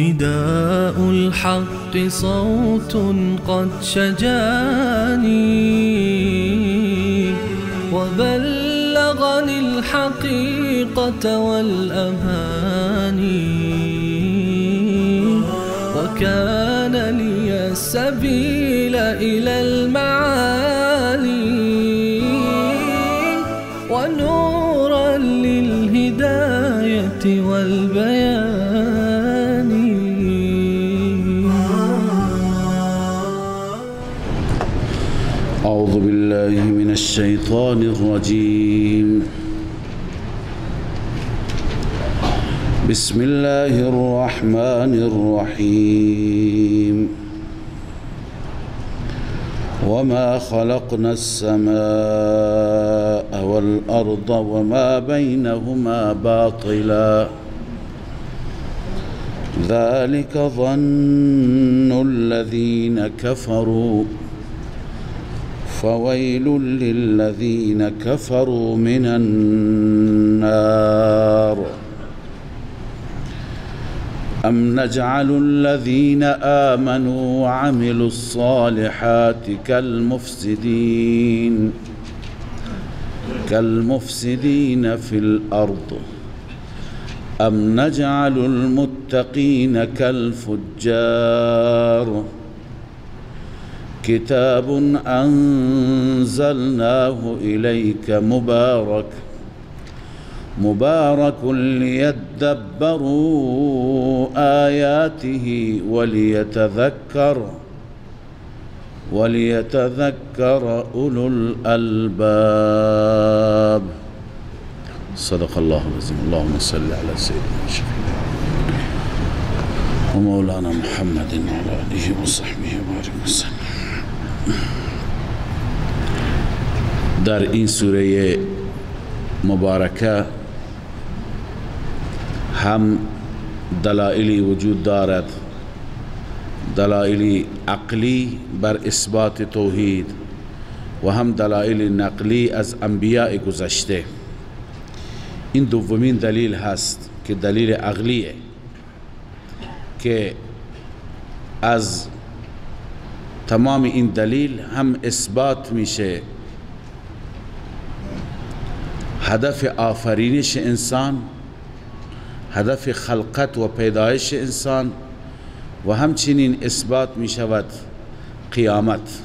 نداء الحق صوت قد شجاني وبلغني الحقيقة والأماني وكان لي السبيل إلى المعالي ونورا للهداية والبيان. أعوذ بالله من الشيطان الرجيم. بسم الله الرحمن الرحيم. وما خلقنا السماء والأرض وما بينهما باطلا ذلك ظن الذين كفروا فويل للذين كفروا من النار. أم نجعل الذين آمنوا وعملوا الصالحات كالمفسدين في الأرض أم نجعل المتقين كالفجار. كتاب أنزلناه إليك مبارك ليدبروا آياته وليتذكر أولو الألباب. صدق الله العظيم. اللهم صل على سيدنا الشفيع ومولانا محمد وعلى آله وصحبه وبارك وسلم. در این سوره مبارکه هم دلایلی وجود دارد، دلایلی عقلی بر اثبات توحید و هم دلایل نقلی از انبیاء گذشته. این دومین دلیل هست که دلیل عقلیه که از تمام این دلیل هم اثبات میشه هدف آفرینش انسان، هدف خلقت و پیدایش انسان و همچنین اثبات می شود قیامت.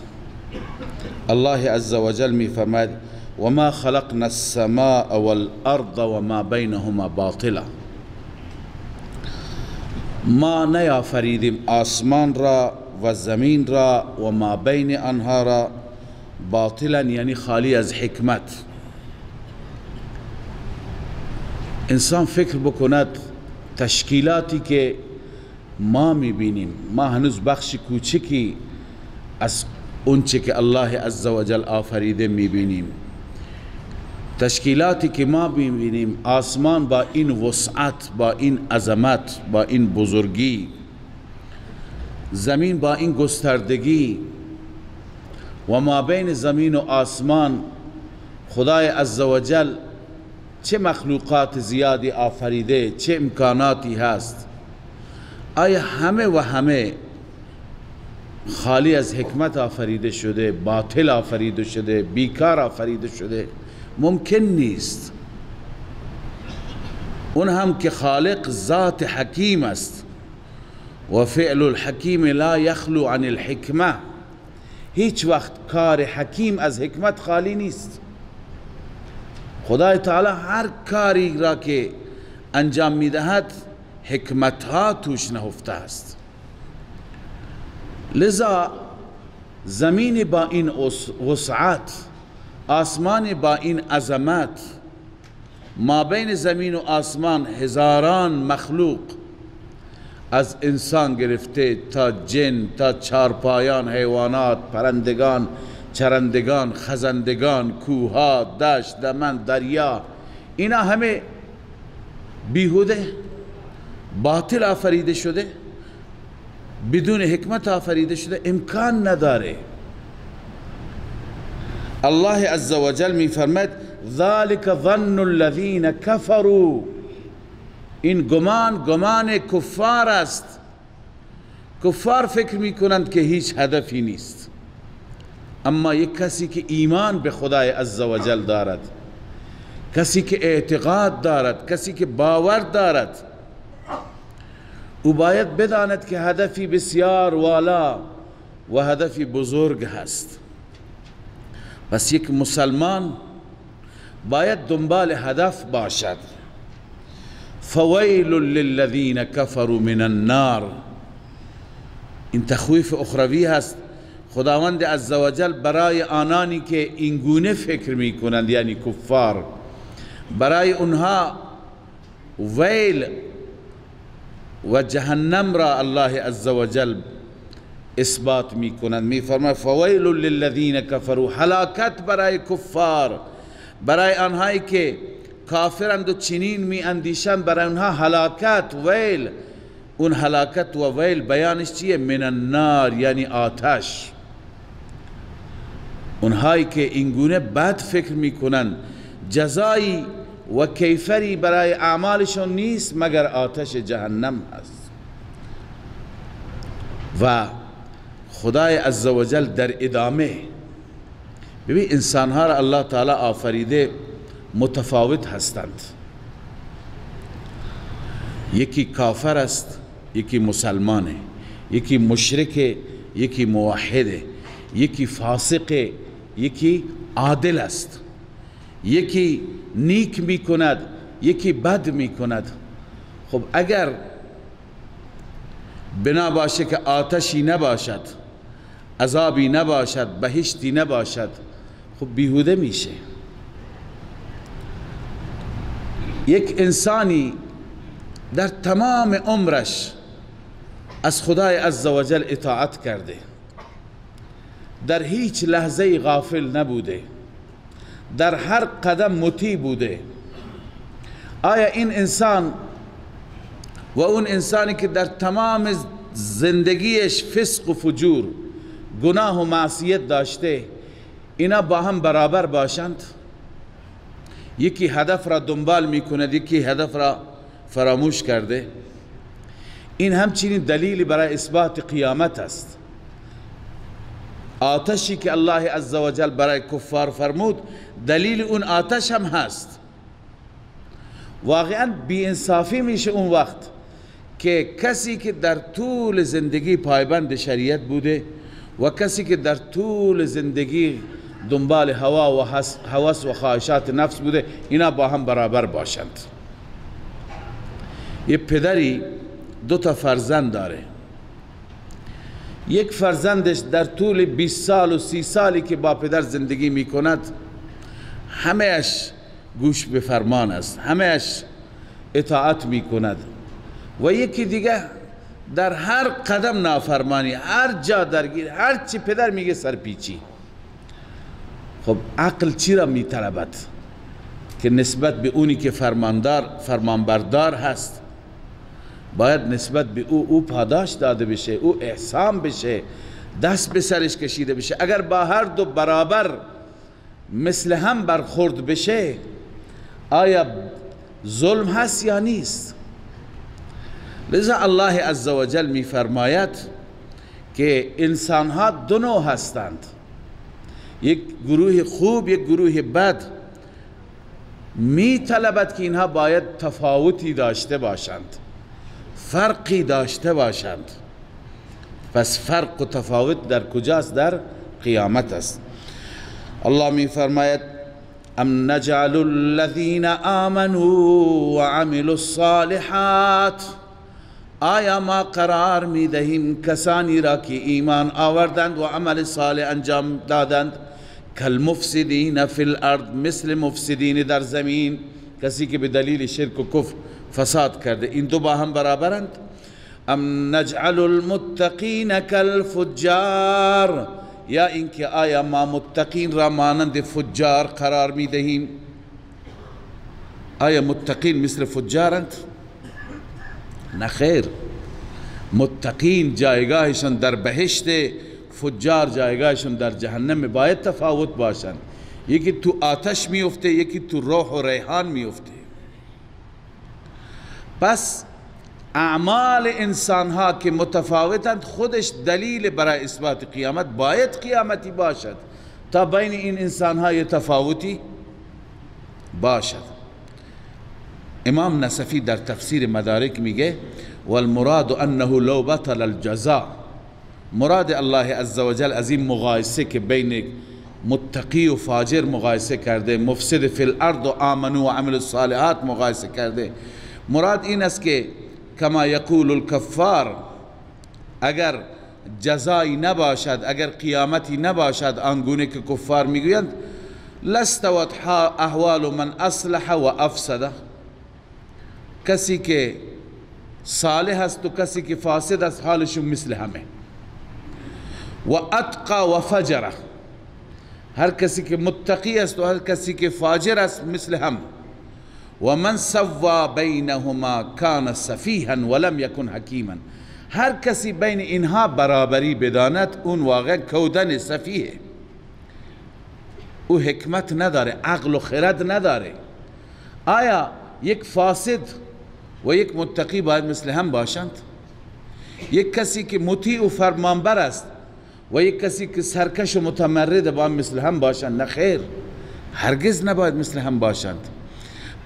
الله عز وجل می فرماید وما خلقنا السماء والارض وما بینهما باطلا. ما نیافریدیم آسمان را و زمین را و ما بین آنها را باطلا، یعنی خالی از حکمت. انسان فکر بکند تشکیلاتی که ما میبینیم، ما هنوز بخش کوچکی از اونچه که الله عزوجل آفریده میبینیم. تشکیلاتی که ما میبینیم، آسمان با این وسعت، با این عظمت، با این بزرگی، زمین با این گستردگی و ما بین زمین و آسمان خدای عزوجل چه مخلوقات زیادی آفریده، چه امکاناتی هست. آیا همه و همه خالی از حکمت آفریده شده، باطل آفریده شده، بیکار آفریده شده؟ ممکن نیست. اون هم که خالق ذات حکیم است و فعل الحکیم لا یخلو عن الحکمه. هیچ وقت کار حکیم از حکمت خالی نیست. خدای تعالی هر کاری را که انجام میدهد حکمت ها توش نهفته است. لذا زمین با این وسعت، آسمان با این عظمت، ما بین زمین و آسمان هزاران مخلوق، از انسان گرفته تا جن، تا چارپایان، حیوانات، پرندگان، چرندگان، خزندگان، کوها، دشت، دمن، دریا، اینا همه بیهوده، باطل آفریده شده، بدون حکمت آفریده شده، امکان نداره. الله عزوجل می فرماید ذلك ظن الذين كفروا، این گمان کفار است. کفار فکر می کنند که هیچ هدفی نیست، اما یک کسی که ایمان به خدای عزوجل دارد، کسی که اعتقاد دارد، کسی که باور دارد، او باید بداند که هدفی بسیار والا و هدفی بزرگ هست. پس یک مسلمان باید دنبال هدف باشد. فویل للذین کفروا من النار، این تخویف اخروی هست. خداوند عزوجل برای آنانی که اینگونه فکر می کنند، یعنی کفار، برای اونها ویل و جهنم را الله عزوجل اثبات می کنند. می فرماید فویل للذین کفروا، هلاکت برای کفار، برای آنهایی که کافرند و چنین می اندیشند، برای اونها هلاکت، ویل. اون هلاکت و ویل بیانش چیه؟ من النار، یعنی آتش. اونهایی که اینگونه بد فکر میکنن جزایی و کیفری برای اعمالشون نیست مگر آتش جهنم هست. و خدای عزوجل در ادامه، ببین انسانها را الله تعالی آفریده متفاوت هستند. یکی کافر است، یکی مسلمانه، یکی مشرکه، یکی موحده، یکی فاسقه، یکی عادل است، یکی نیک می کند، یکی بد می کند. خب اگر بنا باشه که آتشی نباشد، عذابی نباشد، بهشتی نباشد، خب بیهوده میشه. یک انسانی در تمام عمرش از خدای عزوجل اطاعت کرده، در هیچ لحظه غافل نبوده، در هر قدم مطیع بوده. آیا این انسان و اون انسانی که در تمام زندگیش فسق و فجور، گناه و معصیت داشته، اینا با هم برابر باشند؟ یکی هدف را دنبال میکند، یکی هدف را فراموش کرده. این همچنین دلیلی برای اثبات قیامت است. آتشی که الله عزوجل برای کفار فرمود، دلیل اون آتش هم هست. واقعا بی انصافی میشه اون وقت که کسی که در طول زندگی پایبند شریعت بوده و کسی که در طول زندگی دنبال هوا و هوس و خواهشات نفس بوده، اینا با هم برابر باشند. یه پدری 2 فرزند داره. یک فرزندش در طول 20 سال و 30 سالی که با پدر زندگی می کند، همهش گوش به فرمان است، همهش اطاعت می کند، و یکی دیگه در هر قدم نافرمانی، هر جا درگیر، هر چی پدر میگه سرپیچی. خب عقل چی را می طلبد که نسبت به اونی که فرمانبردار هست باید نسبت به او پاداش داده بشه، او احسان بشه، دست به سرش کشیده بشه. اگر با هر دو برابر مثل هم برخورد بشه، آیا ظلم هست یا نیست؟ لذا الله عزوجل می فرماید که انسان ها 2 نوع هستند، یک گروه خوب، یک گروه بد. می طلبد که اینها باید تفاوتی داشته باشند، فرقی داشته باشند. پس فرق و تفاوت در کجاست؟ در قیامت است. الله می فرماید ام نجعل الذین آمنوا وعملوا الصالحات، آیا ما قرار می دهیم کسانی را که ایمان آوردند و عمل صالح انجام دادند، کالمفسدین فی الارض، مثل مفسدین در زمین، کسی که به دلیل شرک و کفر فساد کرده. این دو با هم برابرند. ام نجعل المتقین کالفجار، یا اینکه آیا ما متقین را مانند فجار قرار می دهیم؟ آیا متقین مثل فجارند؟ نه خیر، متقین جایگاهشون در بهشت، فجار جایگاهشون در جهنم. باید تفاوت باشند، یکی تو آتش میفته، یکی تو روح و ریحان میفته. پس اعمال انسان ها که متفاوتند خودش دلیل برای اثبات قیامت. باید قیامتی باشد تا بین این انسان ها تفاوتی باشد. امام نصفی در تفسیر مدارک میگه والمراد انه لو بطل الجزاء، مراد الله عزوجل از این مقایسه که بین متقی و فاجر مقایسه کرده، مفسد فی الارض و آمنو و عمل الصالحات مقایسه کرده، مراد این است که کما یقول الکفار، اگر جزایی نباشد، اگر قیامتی نباشد آنگونه که کفار میگویند، لاستوت احوال من اصلح و افسد، کسی که صالح است و کسی که فاسد است حالشون مثل همه. و اتقى و فجر، هر کسی که متقی است و هر کسی که فاجر است مثل هم. و من سوا بینهما کان سفیها ولم یکن حکیما، هر کسی بین اینها برابری بداند اون واقعا کودن سفیه، او حکمت نداره، عقل و خرد نداره. آیا یک فاسد و یک متقی باید مثل هم باشند؟ یک کسی که مطیع و فرمانبر است و یک کسی که سرکش و متمرد باید مثل هم باشند؟ نه خیر، هرگز نباید مثل هم باشند.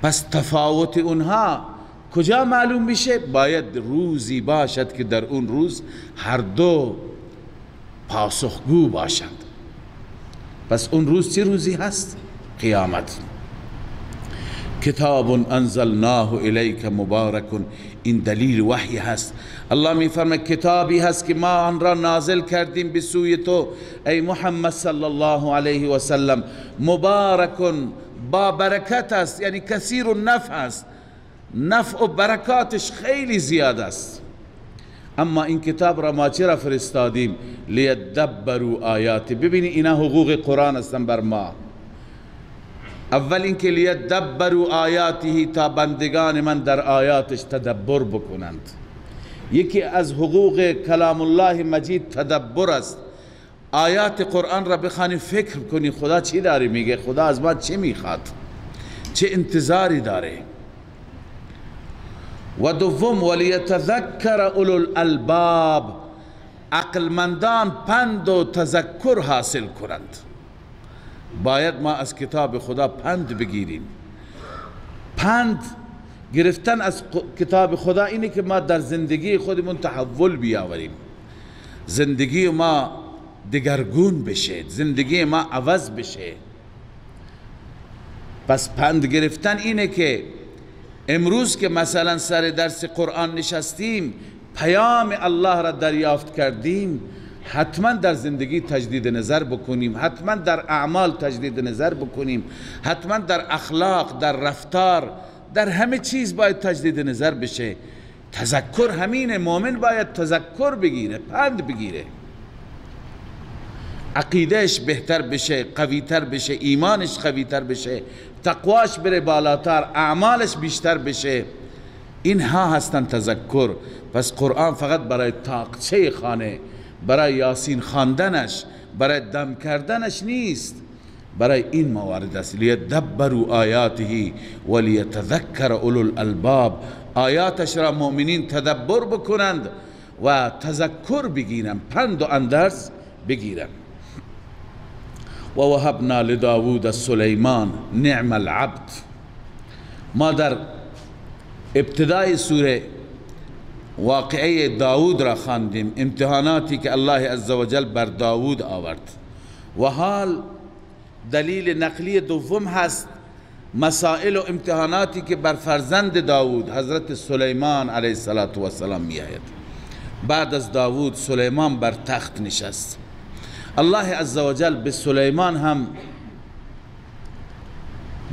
پس تفاوت اونها کجا معلوم میشه؟ باید روزی باشد که در اون روز هر دو پاسخگو باشند. پس اون روز چه روزی هست؟ قیامت. کتاب انزلناه الیک مبارک، این دلیل وحی هست. الله می فرمه کتابی هست که ما آن را نازل کردیم به سوی تو ای محمد صلی الله علیه و سلم، مبارک، با برکت است، یعنی کثیر النفع است، نفع و برکاتش خیلی زیاد است. اما این کتاب را ما چرا فرستادیم؟ لیدبروا آیاته. ببینی اینا حقوق قرآن هستن بر ما. اول اینکه لیدبروا آیاته، تا بندگان من در آیاتش تدبر بکنند. یکی از حقوق کلام الله مجید تدبر است. آیات قرآن را بخوانی فکر کنی خدا چی داره میگه، خدا از ما چی میخواد، چه انتظاری داره. و دوم ولیتذکر اولو الالباب، عقلمندان پند و تذکر حاصل کنند. باید ما از کتاب خدا پند بگیریم. پند گرفتن از کتاب خدا اینه که ما در زندگی خودمون تحول بیاوریم، زندگی ما دگرگون بشه، زندگی ما عوض بشه. پس پند گرفتن اینه که امروز که مثلا سر درس قرآن نشستیم، پیام الله را دریافت کردیم، حتما در زندگی تجدید نظر بکنیم، حتما در اعمال تجدید نظر بکنیم، حتما در اخلاق، در رفتار، در همه چیز باید تجدید نظر بشه. تذکر همینه، مؤمن باید تذکر بگیره، پند بگیره، عقیدهش بهتر بشه، قویتر بشه، ایمانش قویتر بشه، تقواش بره بالاتر، اعمالش بیشتر بشه. اینها هستن تذکر. پس قرآن فقط برای تاقچه خانه، برای یاسین خواندنش، برای دم کردنش نیست، برای این موارد است. لیدبروا آیاته ولیتذکر اولو الالباب، آیاتش را مؤمنین تدبر بکنند و تذکر بگیرن، پند و اندرز بگیرن. و وهبنا لداود سلیمان نعم العبد، ما در ابتدای سوره واقعه داود را خواندیم، امتحاناتی که الله عزوجل بر داود آورد. و حال دلیل نقلی دوم هست، مسائل و امتحاناتی که بر فرزند داود حضرت سلیمان علیه السلام می آید. بعد از داود سلیمان بر تخت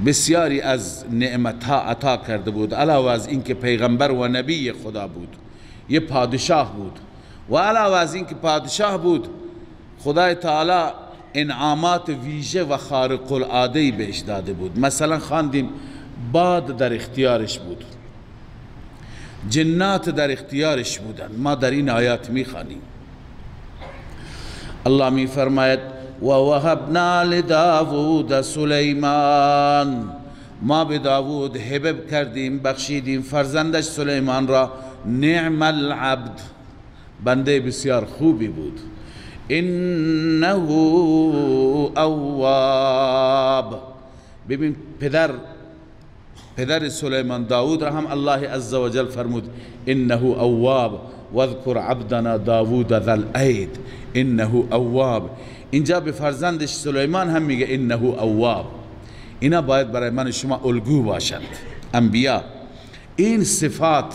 بسیاری از نعمتها عطا کرده بود، علاوه از اینکه پیغمبر و نبی خدا بود، یه پادشاه بود و علاوه از اینکه پادشاه بود خدای تعالی انعامات ویژه و خارق العاده بهش داده بود. مثلا خواندیم باد در اختیارش بود، جنات در اختیارش بودن. ما در این آیات میخوانیم الله میفرماید و وهبنا لداود سلیمان، ما به داوود هبه کردیم، بخشیدیم فرزندش سلیمان را. نعم العبد، بنده بسیار خوبی بود. انه اواب، ببین پدر سلیمان داود را هم الله عزوجل فرمود انه اواب واذکر عبدنا داود ذا الاید انه اواب. اینجا به فرزندش سلیمان هم میگه انه اواب. اینا باید برای من شما الگو باشند. انبیا این صفات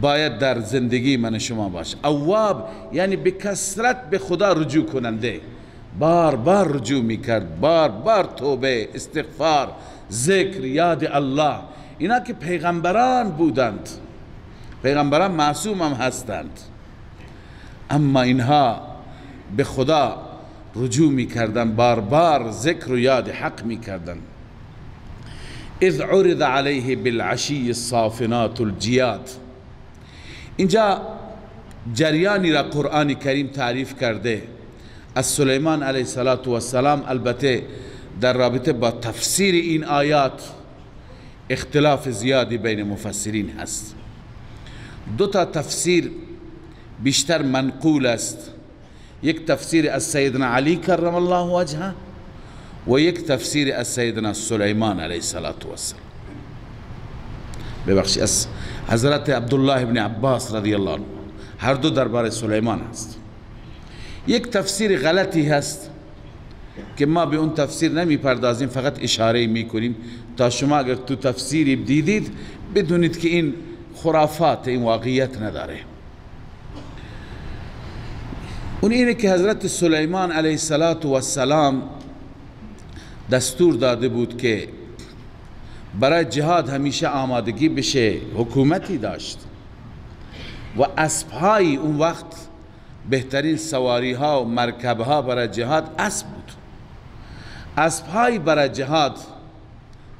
باید در زندگی من شما باشه. اواب یعنی به کثرت به خدا رجوع کننده، بار بار رجوع میکرد، بار بار توبه، استغفار، ذکر، یاد الله. اینا که پیغمبران بودند، پیغمبران معصوم هم هستند، اما اینها به خدا رجوع میکردن، بار بار ذکر و یاد حق میکردن. اذ عرض علیه بالعشی الصافنات الجیاد. اینجا جریانی را قرآن کریم تعریف کرده از سلیمان علیه السلام. البته در رابطه با تفسیر این آیات اختلاف زیادی بین مفسرین هست. دو تا تفسیر بیشتر منقول است، یک تفسیر از سیدنا علی کرم الله وجهه و یک تفسیر از سیدنا سلیمان علیه السلام. ببخشید از حضرت عبدالله ابن عباس رضی الله عنه. هر دو درباره سلیمان هست. یک تفسیر غلطی هست که ما به اون تفسیر نمی پردازیم، فقط اشاره می کنیم تا شما اگر تو تفسیری دیدید بدونید که این خرافات، این واقعیت نداره. اون اینه که حضرت سلیمان علیه السلام دستور داده بود که برای جهاد همیشه آمادگی بشه. حکومتی داشت و اسبهای اون وقت بهترین سواری ها و مرکب ها برای جهاد اسب بود. اسبهای برای جهاد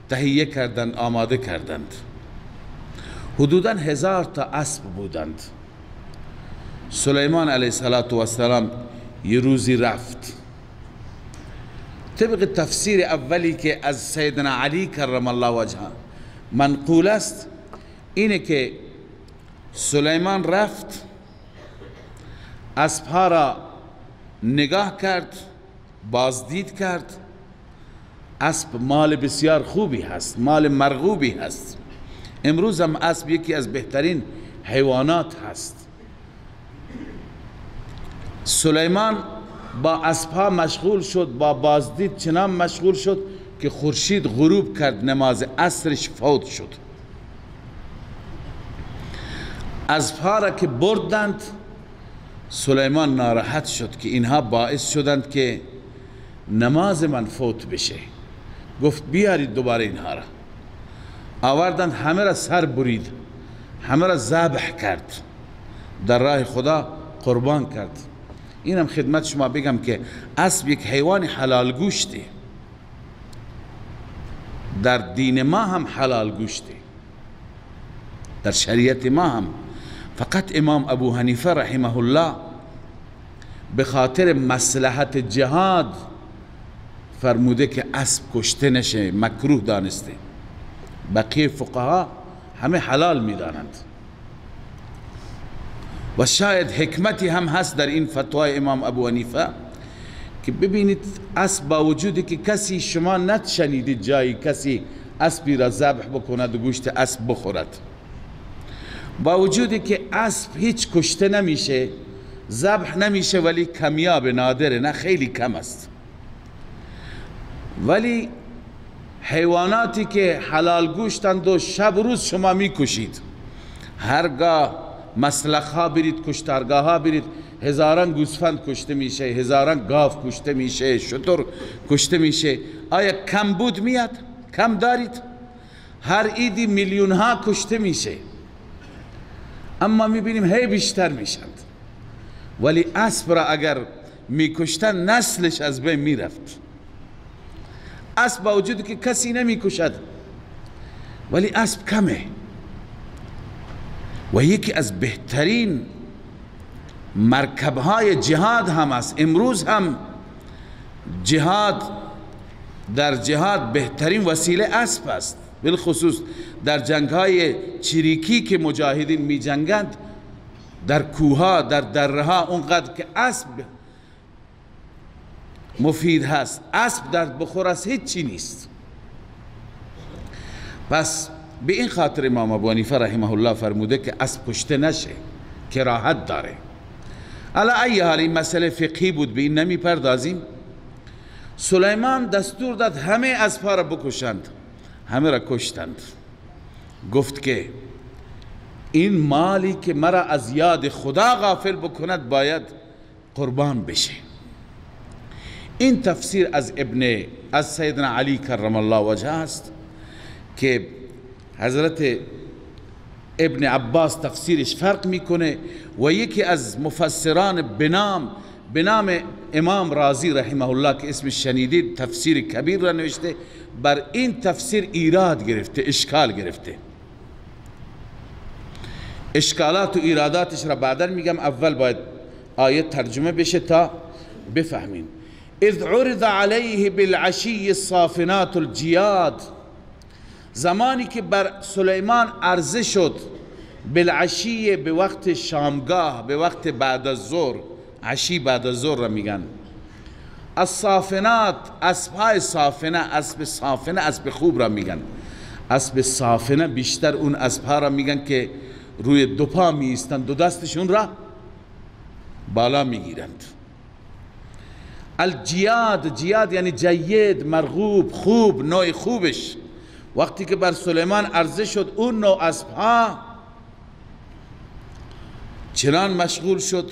تهیه کردند، آماده کردند. حدوداً 1000 تا اسب بودند. سلیمان علیه السلام یه روزی رفت، طبق تفسیر اولی که از سیدنا علی کرم الله وجهه منقول است، اینه که سلیمان رفت، اسبها را نگاه کرد، بازدید کرد. اسب مال بسیار خوبی هست، مال مرغوبی هست. امروز هم اسب یکی از بهترین حیوانات هست. سلیمان با اسبها مشغول شد، با بازدید چنان مشغول شد که خورشید غروب کرد، نماز عصرش فوت شد. اسبها را که بردند، سلیمان ناراحت شد که اینها باعث شدند که نماز من فوت بشه. گفت بیارید دوباره اینها را. آوردند، همه را سر برید، همه را ذبح کرد، در راه خدا قربان کرد. اینم خدمت شما بگم که اسب یک حیوان حلال گوشته، در دین ما هم حلال گوشته، در شریعت ما هم. فقط امام ابو حنیفه رحمه الله به خاطر مصلحت جهاد فرموده که اسب کشته نشه، مکروه دانسته. بقیه فقها همه حلال میدانند و شاید حکمتی هم هست در این فتوای امام ابو حنیفه که ببینید اسب با وجودی که کسی شما نشنیدید جایی کسی اسبی را ذبح بکند و گوشت اسب بخورد، با وجودی که اسب هیچ کشته نمیشه، ذبح نمیشه، ولی کمیاب، نادره، نه خیلی کم است. ولی حیواناتی که حلال گوشتند و شب روز شما میکشید، هرگاه مسلخ ها برید، کشتارگاه ها برید، هزاران گوسفند کشته میشه، هزاران گاو کشته میشه، شتر کشته میشه. آیا کمبود میاد؟ کم دارید؟ هر عیدی میلیون ها کشته میشه، اما میبینیم هی بیشتر میشند. ولی اسب را اگر میکشتن نسلش از بین میرفت. اسب با وجود که کسی نمیکشد ولی اسب کمه. و یکی از بهترین مرکبهای جهاد هم است. امروز هم جهاد، در جهاد بهترین وسیله اسب است، بالخصوص در جنگهای چریکی که مجاهدین می جنگند در کوها، در درها، اونقدر که اسب مفید هست. اسب در بخور از هیچ چی نیست. پس به این خاطر امام ابو حنیفه رحمه الله فرموده که اسب کشته نشه، کراهت داره. علی ای حال این مسئله فقهی بود، به این نمی پردازیم. سلیمان دستور داد همه اسبها را بکشند، همه را کشتند. گفت که این مالی که مرا از یاد خدا غافل بکند باید قربان بشه. این تفسیر از سیدنا علی کرم الله وجهه است که حضرت ابن عباس تفسیرش فرق میکنه و یکی از مفسران به نام امام رازی رحمه الله که اسمش شنیدید تفسیر کبیر را نوشته، بر این تفسیر ایراد گرفته، اشکال گرفته. اشکالات و ایراداتش را بعدا میگم، اول باید آیت ترجمه بشه تا بفهمیم. اذ عرض علیه بالعشی الصافنات الجیاد، زمانی که بر سلیمان عرضه شد، بالعشی به وقت شامگاه، به وقت بعد از ظهر، عشی بعد از ظهر را میگن. الصافنات، اسبهای صافنه، اسب صافنه اسب خوب را میگن. اسب صافنه بیشتر اون اسبها را میگن که روی دو پا می ایستند، دو دستشون را بالا میگیرند. الجیاد، جیاد یعنی جید، مرغوب، خوب، نوع خوبش. وقتی که بر سلیمان عرضه شد اون نوع اسبها، چنان مشغول شد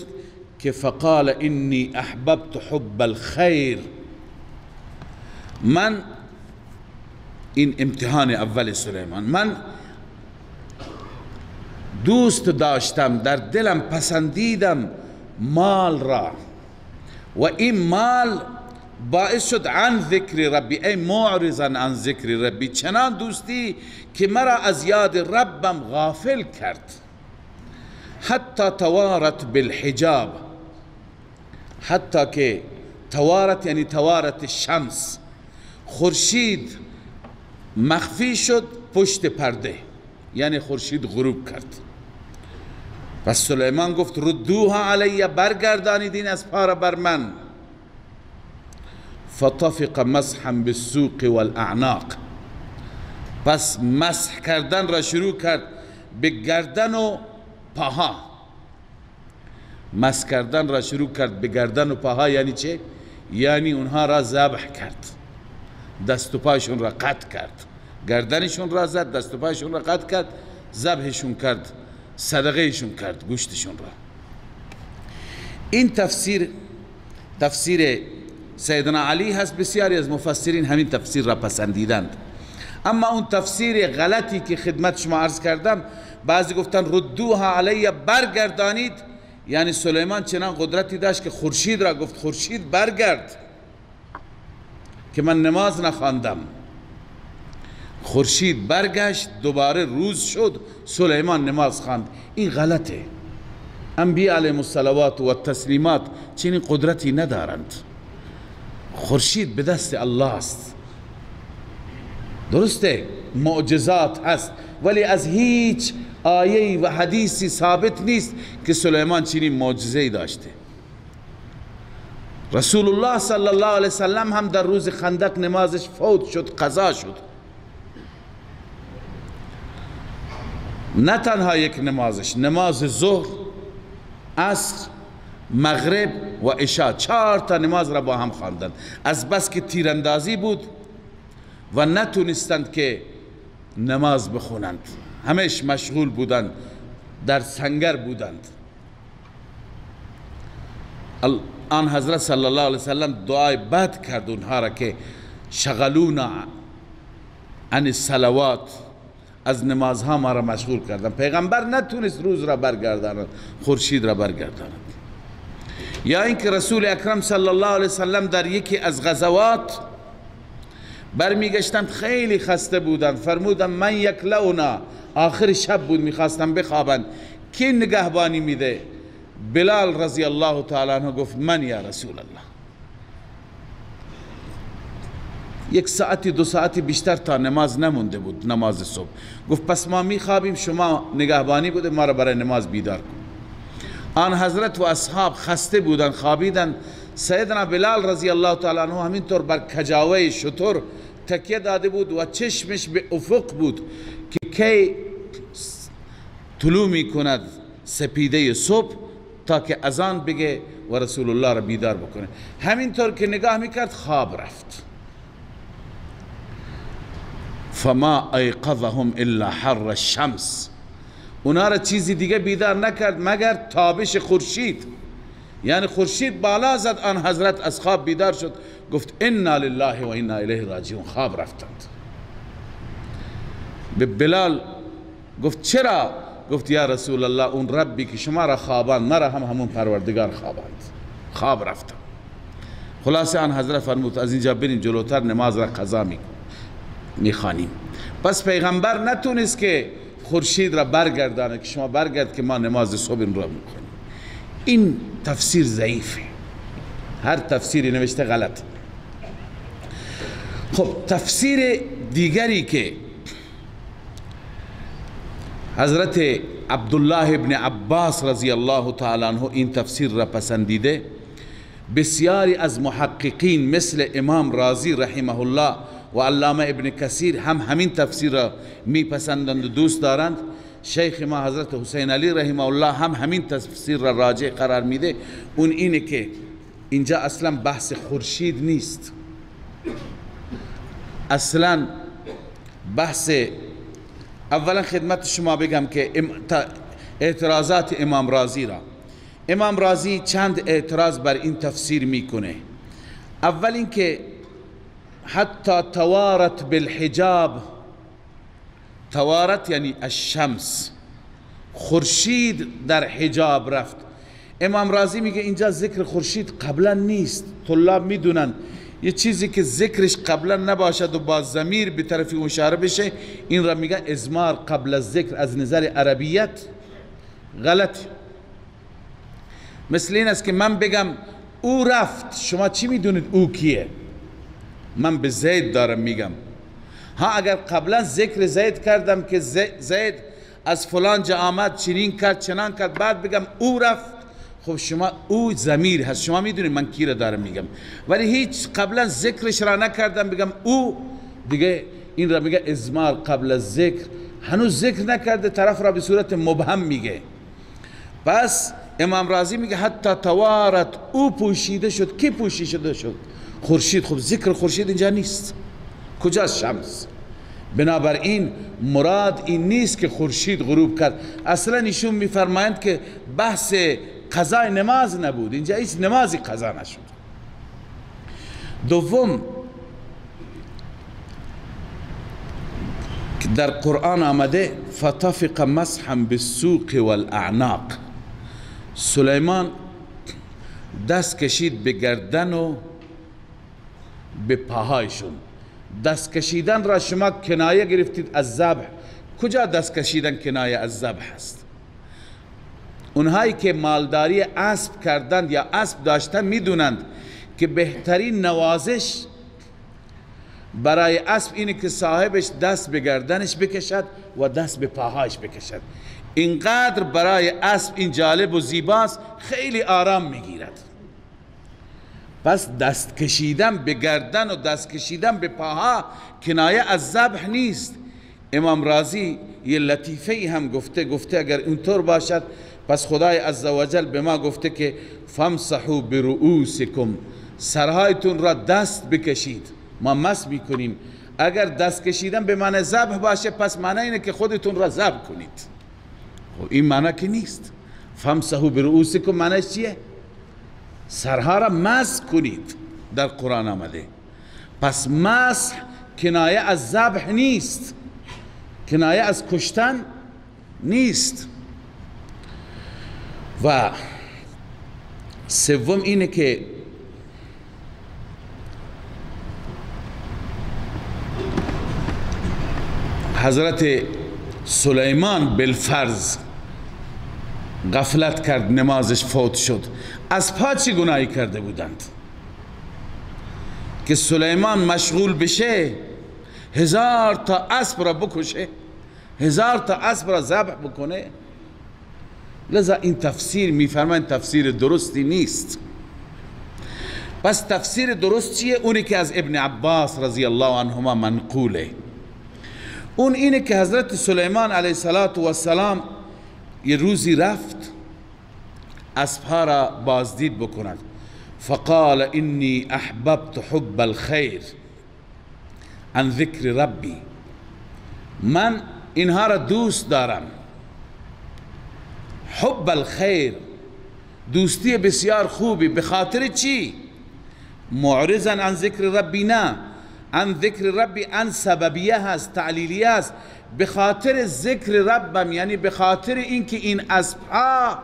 که فقال انی احببت حب الخیر. من، این امتحان اول سلیمان، من دوست داشتم، در دلم پسندیدم مال را و این مال باعث شد عن ذکر ربی، ای معرضا عن ذکر ربی، چنان دوستی که مرا از یاد ربم غافل کرد. حتی توارت بالحجاب، حتی که توارت یعنی توارت شمس، خورشید مخفی شد پشت پرده، یعنی خورشید غروب کرد. پس سلیمان گفت ردوها علی، برگردانید این اسبها را بر من. فطفق مسحا بالسوق والاعناق، پس مسح کردن را شروع کرد به گردن و پاها. مسح کردن را شروع کرد به گردن و پاها یعنی چه؟ یعنی اونها را ذبح کرد، دست و پایشون را قطع کرد، گردنشون را زد، دست و پایشون را قطع کرد، ذبحشون کرد، صدقهشون کرد، گوشتشون را. این تفسیر سیدنا علی هست. بسیاری از مفسرین همین تفسیر را پسندیدند. اما اون تفسیر غلطی که خدمت شما عرض کردم، بعضی گفتن ردوها علی، برگردانید، یعنی سلیمان چنان قدرتی داشت که خورشید را گفت خورشید برگرد که من نماز نخواندم. خورشید برگشت، دوباره روز شد، سلیمان نماز خواند. این غلطه. انبیاء علیهم الصلوات و التسلیمات چنین قدرتی ندارند. خورشید به دست الله است. درسته معجزات هست، ولی از هیچ آیه و حدیثی ثابت نیست که سلیمان چنین معجزه‌ای داشته. رسول الله صلی الله علیه وسلم هم در روز خندق نمازش فوت شد، قضا شد. نه تنها یک نمازش، نماز ظهر، عصر، مغرب و عشاء، 4 تا نماز را با هم خواندند. از بس که تیراندازی بود و نتونستند که نماز بخونند، همش مشغول بودند، در سنگر بودند. آن حضرت صلی الله علیه وسلم دعای بد کرد اونها را که شغلونا عن الصلوات، از نمازها ما را مشغول کردن. پیغمبر نتونست روز را برگرداند، خورشید را برگرداند. یا اینکه رسول اکرم صلی الله علیه وسلم در یکی از غزوات برمیگشتند، خیلی خسته بودند، فرمودند من یکلؤنا، آخر شب بود میخواستن بخوابند، کی نگهبانی میده؟ بلال رضی الله تعالی عنه گفت من یا رسول الله. 1 ساعتی 2 ساعتی بیشتر تا نماز نمونده بود، نماز صبح. گفت پس ما میخوابیم، شما نگهبانی بوده، ما را برای نماز بیدار کن. آن حضرت و اصحاب خسته بودن، خوابیدن. سیدنا بلال رضی الله تعالی عنه همینطور بر کجاوه شتر تکیه داده بود و چشمش به افق بود که کی طلوع میکند سپیده صبح تا که اذان بگه و رسول الله را بیدار بکنه. همینطور که نگاه میکرد خواب رفت. فما ایقظهم الا حر الشمس، اونا را چیزی دیگه بیدار نکرد مگر تابش خورشید. یعنی خورشید بالا زد، آن حضرت از خواب بیدار شد، گفت انا لله و انا الیه راجعون، خواب رفتند. به بلال گفت چرا؟ گفت یا رسول الله اون ربی که شما را خواباند مرا هم همون پروردگار خواباند، خواب رفتم. خلاصه آن حضرت فرمود از اینجا بریم جلوتر نماز را قضا میخوانیم. پس پیغمبر نتونست که خورشید را برگردانه که شما برگرد که ما نماز صبح را میخوانیم. این تفسیر ضعیفه، هر تفسیری نوشته غلط. خب تفسیر دیگری که حضرت عبدالله ابن عباس رضی الله تعالی عنه این تفسیر را پسندیده، بسیاری از محققین مثل امام رازی رحمه الله و علامه ابن کثیر هم همین تفسیر را میپسندند و دوست دارند. شیخ ما حضرت حسین علی رحمه الله هم همین تفسیر را راجع قرار میده. اون اینه که اینجا اصلا بحث خورشید نیست، اصلا بحث، اولا خدمت شما بگم که اعتراضات امام رازی را، امام رازی چند اعتراض بر این تفسیر میکنه. اول اینکه حتی توارت بالحجاب، توارت یعنی الشمس، خورشید در حجاب رفت. امام رازی میگه اینجا ذکر خورشید قبلا نیست. طلاب میدونن یه چیزی که ذکرش قبلا نباشد و با ضمیر به طرف اون اشاره بشه، این را میگن ازمار قبل از ذکر. از نظر عربیت غلط. مثل این است که من بگم او رفت، شما چی میدونید او کیه؟ من به زید دارم میگم. ها اگر قبلا ذکر زید کردم که زید از فلان جا آمد، چنین کرد چنان کرد، بعد بگم او رفت، خب شما او ضمیر هست، شما میدونید من کی را دارم میگم. ولی هیچ قبلا ذکرش را نکردم بگم او، دیگه این را میگه ازمار قبل از ذکر. هنوز ذکر نکرده، طرف را به صورت مبهم میگه. پس امام رازی میگه حتی توارت، او پوشیده شد. کی پوشیده شد؟ خورشید. خب ذکر خورشید اینجا نیست، کجاست شمس؟ بنابراین مراد این نیست که خورشید غروب کرد. اصلا ایشون میفرمایند که بحث قضای نماز نبود، اینجا هیچ نمازی قضا نشد. دوم که در قرآن آمده فطفق مسحا بالسوق والاعناق، سلیمان دست کشید به گردن و به پاهایشون. دست کشیدن را شما کنایه گرفتید از ذبح. کجا دست کشیدن کنایه از ذبح است؟ اونهایی که مالداری اسب کردند یا اسب داشتن میدونند که بهترین نوازش برای اسب اینه که صاحبش دست به گردنش بکشد و دست به پاهایش بکشد. اینقدر برای اسب این جالب و زیباست، خیلی آرام میگیرد. پس دست کشیدن به گردن و دست کشیدن به پاها کنایه از ذبح نیست. امام رازی یه لطیفه هم گفته اگر اونطور باشد پس خدای عزوجل به ما گفته که فامسحوا برؤوسکم، سرهایتون را دست بکشید. ما مس میکنیم. اگر دست کشیدن به معنی ذبح باشه پس معنی اینه که خودتون را ذبح کنید. خب این معنی که نیست. فامسحوا برؤوسکم معنیش چیه؟ سرها را مسح کنید. در قرآن آمده. پس مسح کنایه از ذبح نیست، کنایه از کشتن نیست. و سوم اینه که حضرت سلیمان بالفرض غفلت کرد، نمازش فوت شد. از پا چی گناهی کرده بودند که سلیمان مشغول بشه 1000 تا اسب را بکشه، 1000 تا اسب را ذبح بکنه؟ لذا این تفسیر میفرمایند تفسیر درستی نیست. پس تفسیر درست چیه؟ اونی که از ابن عباس رضی الله عنهما منقوله. اون اینه که حضرت سلیمان علیه السلام یه روزی رفت اسبها را بازدید بکند. فقال انی احببت حب الخیر عن ذکر ربی، من اینها را دوست دارم. حب الخیر، دوستی بسیار خوبی. به خاطر چی؟ معرضا عن ذکر ربی، نه عن ذکر ربی، عن سببیه هست، تعلیلیه هست. به خاطر ذکر ربم، یعنی به خاطر اینکه این اسبها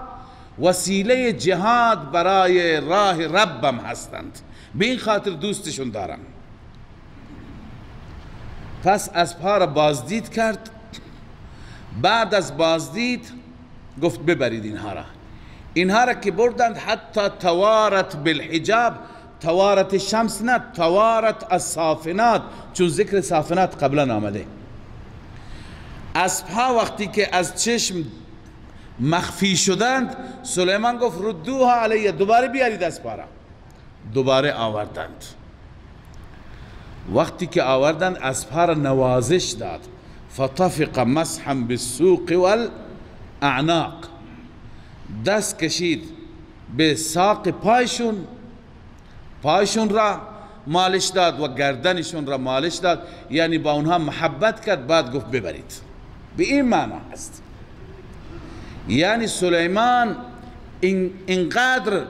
وسیله جهاد برای راه ربم هستند، به این خاطر دوستشون دارم. پس اسبها را بازدید کرد. بعد از بازدید گفت ببرید اینها را که بردند حتی توارت بالحجاب، توارت شمس نه، توارت الصافنات، چون ذکر صافنات قبلا آمده. اسبها وقتی که از چشم مخفی شدند، سلیمان گفت ردوها علیه، دوباره بیارید اسبها را. دوباره آوردند. وقتی که آوردند اسبها را نوازش داد. فطفق مسحا بالسوق والاعناق، دست کشید به ساق پایشون را مالش داد و گردنشون را مالش داد، یعنی با اونها محبت کرد. بعد گفت ببرید. به این معنی هست. یعنی سلیمان اینقدر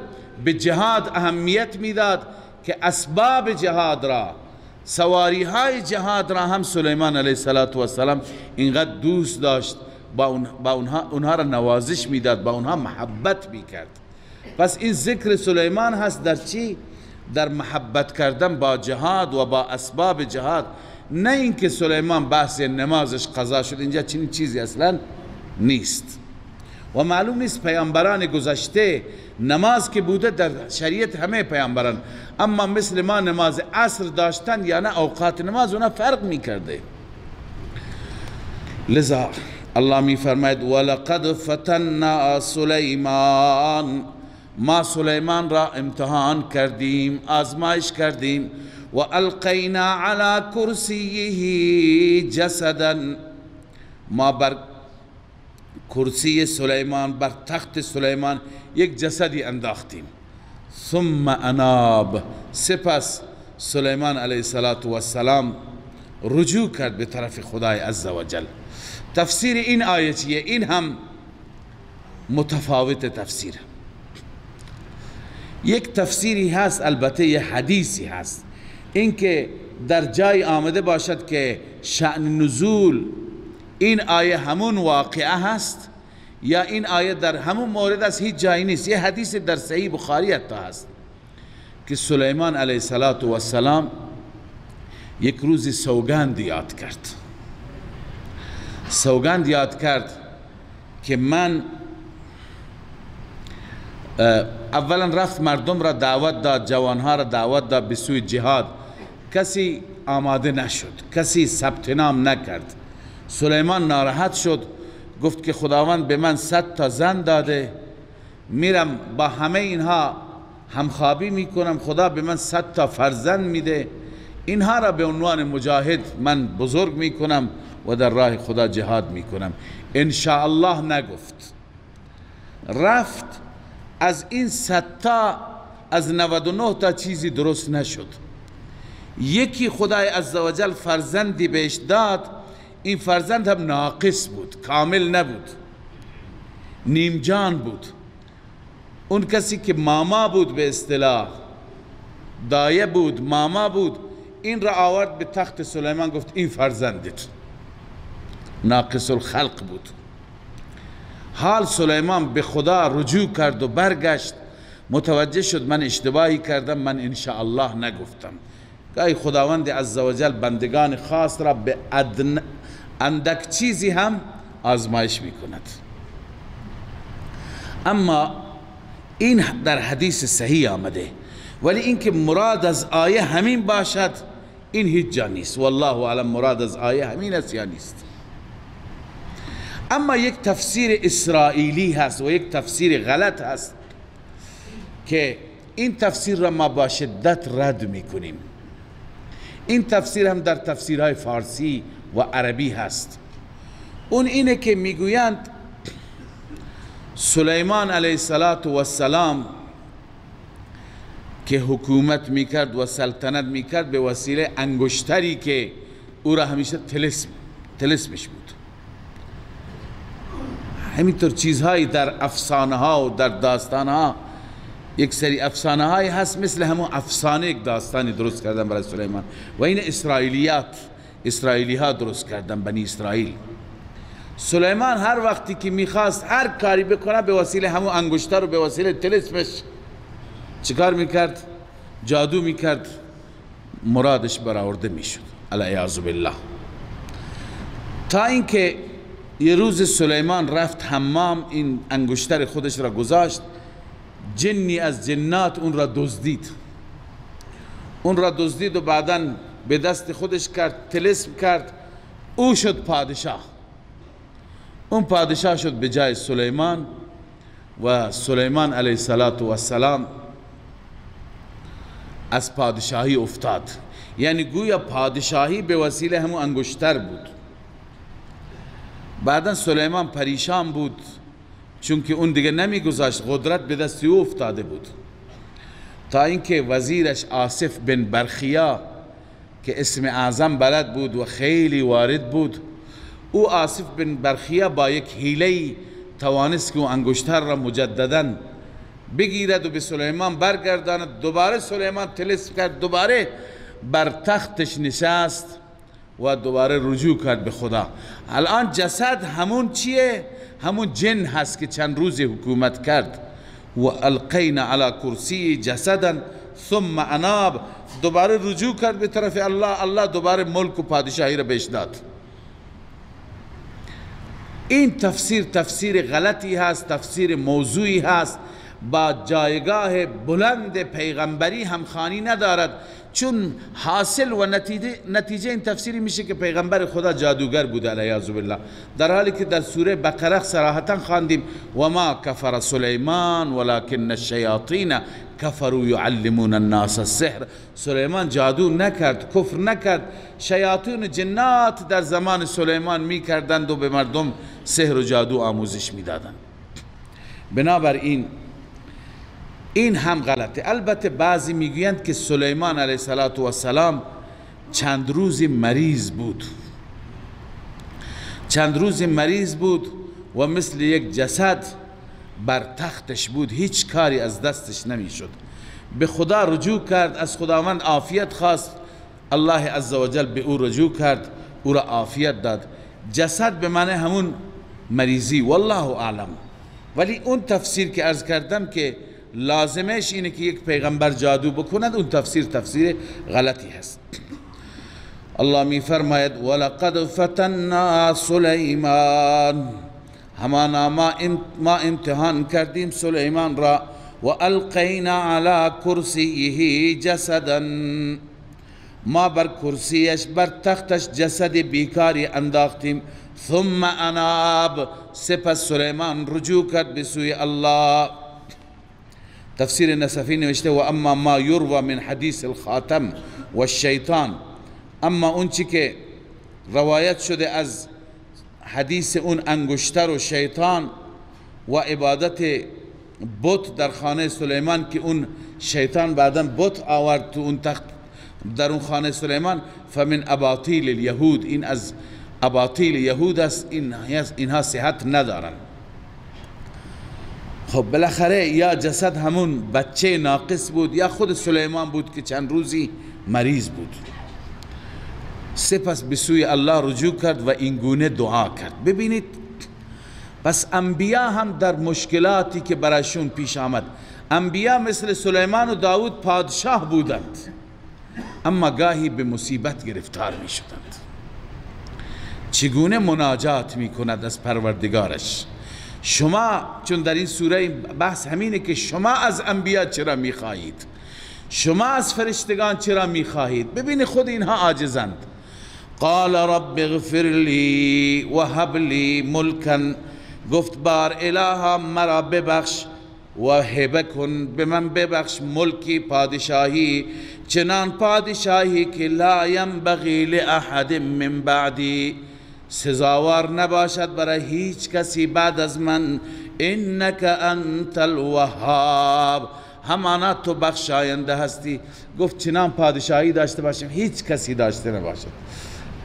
به جهاد اهمیت میداد که اسباب جهاد را، سواری های جهاد را هم سلیمان علیه السلام اینقدر دوست داشت، با اونها را نوازش میداد، با اونها محبت میکرد. پس این ذکر سلیمان هست در چی؟ در محبت کردن با جهاد و با اسباب جهاد، نه اینکه سلیمان بحث نمازش قضا شد. اینجا چنین چیزی اصلا نیست. و معلوم نیست پیامبران گذشته نماز که بوده در شریعت همه پیامبران، اما مثل ما نماز عصر داشتن یا نه اوقات نماز اونا فرق میکرده. لذا الله می فرماید ولقد فتنا سلیمان، ما سلیمان را امتحان کردیم، آزمایش کردیم. و القینا علی کرسیه جسدا، ما بر کرسی سلیمان، بر تخت سلیمان یک جسدی انداختیم. ثم اناب، سپس سلیمان علیه السلام رجوع کرد به طرف خدای عزوجل. تفسیر این آیه چیه؟ این هم متفاوت تفسیر. یک تفسیری هست، البته یه حدیثی هست، اینکه در جای آمده باشد که شأن نزول این آیه همون واقعه هست یا این آیه در همون مورد است، هیچ جایی نیست. یه حدیث در صحیح بخاری حتی هست که سلیمان علیه السلام یک روزی سوگند یاد کرد. سوگند یاد کرد که من اولا رفت مردم را دعوت داد، جوانها را دعوت داد به سوی جهاد. کسی آماده نشد، کسی ثبت نام نکرد. سلیمان ناراحت شد، گفت که خداوند به من 100 تا زن داده، میرم با همه اینها همخوابی میکنم، خدا به من 100 تا فرزند میده، اینها را به عنوان مجاهد من بزرگ میکنم و در راه خدا جهاد میکنم. انشاءالله نگفت. رفت، از این 100 تا از 99 تا چیزی درست نشد. یکی خدای عزوجل فرزندی بهش داد، این فرزند هم ناقص بود، کامل نبود، نیم جان بود. اون کسی که ماما بود، به اصطلاح دایه بود، ماما بود، این را آورد به تخت سلیمان، گفت این فرزندت ناقص الخلق بود. حال سلیمان به خدا رجوع کرد و برگشت، متوجه شد من اشتباهی کردم، من انشاءالله نگفتم. گاهی خداوند عزوجل بندگان خاص را به اندک چیزی هم آزمایش می کند. اما این در حدیث صحیح آمده، ولی اینکه مراد از آیه همین باشد این هیچ جا نیست. والله اعلم مراد از آیه همین است یا نیست. اما یک تفسیر اسرائیلی هست و یک تفسیر غلط هست که این تفسیر را ما با شدت رد میکنیم. این تفسیر هم در تفسیرهای فارسی و عربی هست. اون اینه که میگویند سلیمان علیه السلام که حکومت میکرد و سلطنت میکرد به وسیله انگشتری که او را همیشه طلسمش بود. همینطور چیزهایی در افسانه ها و در داستان ها، یک سری افسانه هایی هست مثل همون افسانه یک داستانی درست کردن برای سلیمان و این اسرائیلی ها درست کردن، بنی اسرائیل. سلیمان هر وقتی که میخواست هر کاری بکنه به وسیله همون انگشتر و به وسیله طلسمش چیکار میکرد؟ جادو میکرد، مرادش برآورده میشد. العیاذ بالله. تا اینکه یه روز سلیمان رفت حمام، این انگشتر خودش را گذاشت، جنی از جنات اون را دزدید و بعداً به دست خودش کرد، طلسم کرد، او شد پادشاه. اون پادشاه شد به جای سلیمان و سلیمان علیه السلام از پادشاهی افتاد. یعنی گویا پادشاهی به وسیله همون انگشتر بود. بعدا سلیمان پریشان بود چون که اون دیگه نمیگذاشت، قدرت به دست او افتاده بود، تا اینکه وزیرش آصف بن برخیا که اسم اعظم بلد بود و خیلی وارد بود، او آصف بن برخیا با یک حیله توانست که اون انگشتر را مجددا بگیرد و به سلیمان برگرداند. دوباره سلیمان طلسم کرد، دوباره بر تختش نشست و دوباره رجوع کرد به خدا. الان جسد همون چیه؟ همون جن هست که چند روز حکومت کرد. و القینا علی کرسی جسدا ثم اناب، دوباره رجوع کرد به طرف الله، الله دوباره ملک و پادشاهی را بهش داد. این تفسیر غلطی هست، تفسیر موضوعی هست، با جایگاه بلند پیغمبری همخوانی ندارد، چون حاصل و نتیجه این تفسیری میشه که پیغمبر خدا جادوگر بوده العیاذ بالله، در حالی که در سوره بقره صراحتا خواندیم و ما کفر سلیمان ولکن الشیاطین کفروا یعلمون الناس السحر. سلیمان جادو نکرد، کفر نکرد، شیاطین جنات در زمان سلیمان میکردند و به مردم سحر و جادو آموزش میدادند. بنابراین این هم غلطه. البته بعضی میگویند که سلیمان علیه السلام چند روزی مریض بود و مثل یک جسد بر تختش بود، هیچ کاری از دستش نمیشد. به خدا رجوع کرد، از خداوند عافیت خواست، الله عزوجل به او رجوع کرد، او را عافیت داد. جسد به معنی همون مریضی، والله اعلم. ولی اون تفسیر که عرض کردم که لازمش اینه که یک پیغمبر جادو بکند، اون تفسیر غلطی هست. الله می فرماید ولقد فتنا سلیمان، همانا ما امتحان کردیم سلیمان را، و القینا علی کرسیه جسدا، ما بر کرسیش بر تختش جسد بیکاری انداختیم. ثم اناب، سپس سلیمان رجوع کرد به سوی الله. تفسیر نصفی نوشته و اما ما یروى من حدیث الخاتم و الشیطان، اما اون چی که روایت شده از حدیث اون انگشتر و شیطان و عبادت بت در خانه سلیمان که اون شیطان بعدا بت آورد تو اون تخت در اون خانه سلیمان، فمن اباطیل الیهود، این از اباطیل یهود است، اینها صحت ندارن. خب بالاخره یا جسد همون بچه ناقص بود یا خود سلیمان بود که چند روزی مریض بود. سپس به سوی الله رجوع کرد و این گونه دعا کرد. ببینید پس انبیا هم در مشکلاتی که برایشون پیش آمد، انبیا مثل سلیمان و داود پادشاه بودند اما گاهی به مصیبت گرفتار می شدند. چگونه مناجات می کند از پروردگارش؟ شما چون در این سوره بحث همینه که شما از انبیا چرا می خواهید، شما از فرشتگان چرا می خواهید؟ ببین خود اینها عاجزند. قال رب اغفر لی و هب لی ملکا، گفت بار الها مرا ببخش و هبه کن به من، ببخش ملکی پادشاهی، چنان پادشاهی که لا ینبغی لاحد من بعدی، سزاوار نباشد برای هیچ کسی بعد از من، انک انت الوهاب، همانا تو بخشاینده هستی. گفت چنان پادشاهی داشته باشیم هیچ کسی داشته نباشد.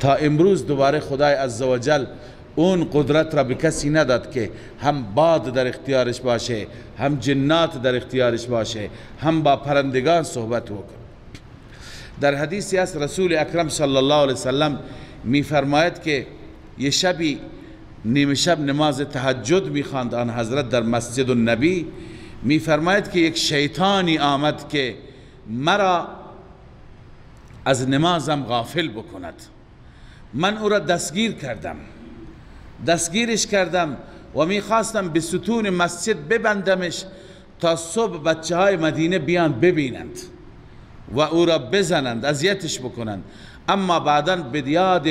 تا امروز دوباره خدای عزوجل اون قدرت را به کسی نداد که هم باد در اختیارش باشه، هم جنات در اختیارش باشه، هم با پرندگان صحبت بکنه. در حدیثی است رسول اکرم صلی الله علیه وسلم می فرماید که یه شبی نیمه شب نماز تهجد می خواند آن حضرت در مسجد النبی، می فرماید که یک شیطانی آمد که مرا از نمازم غافل بکند. من او را دستگیرش کردم و میخواستم به ستون مسجد ببندمش تا صبح بچه های مدینه بیان ببینند و او را بزنند، اذیتش بکنند. اما بعداً به یاد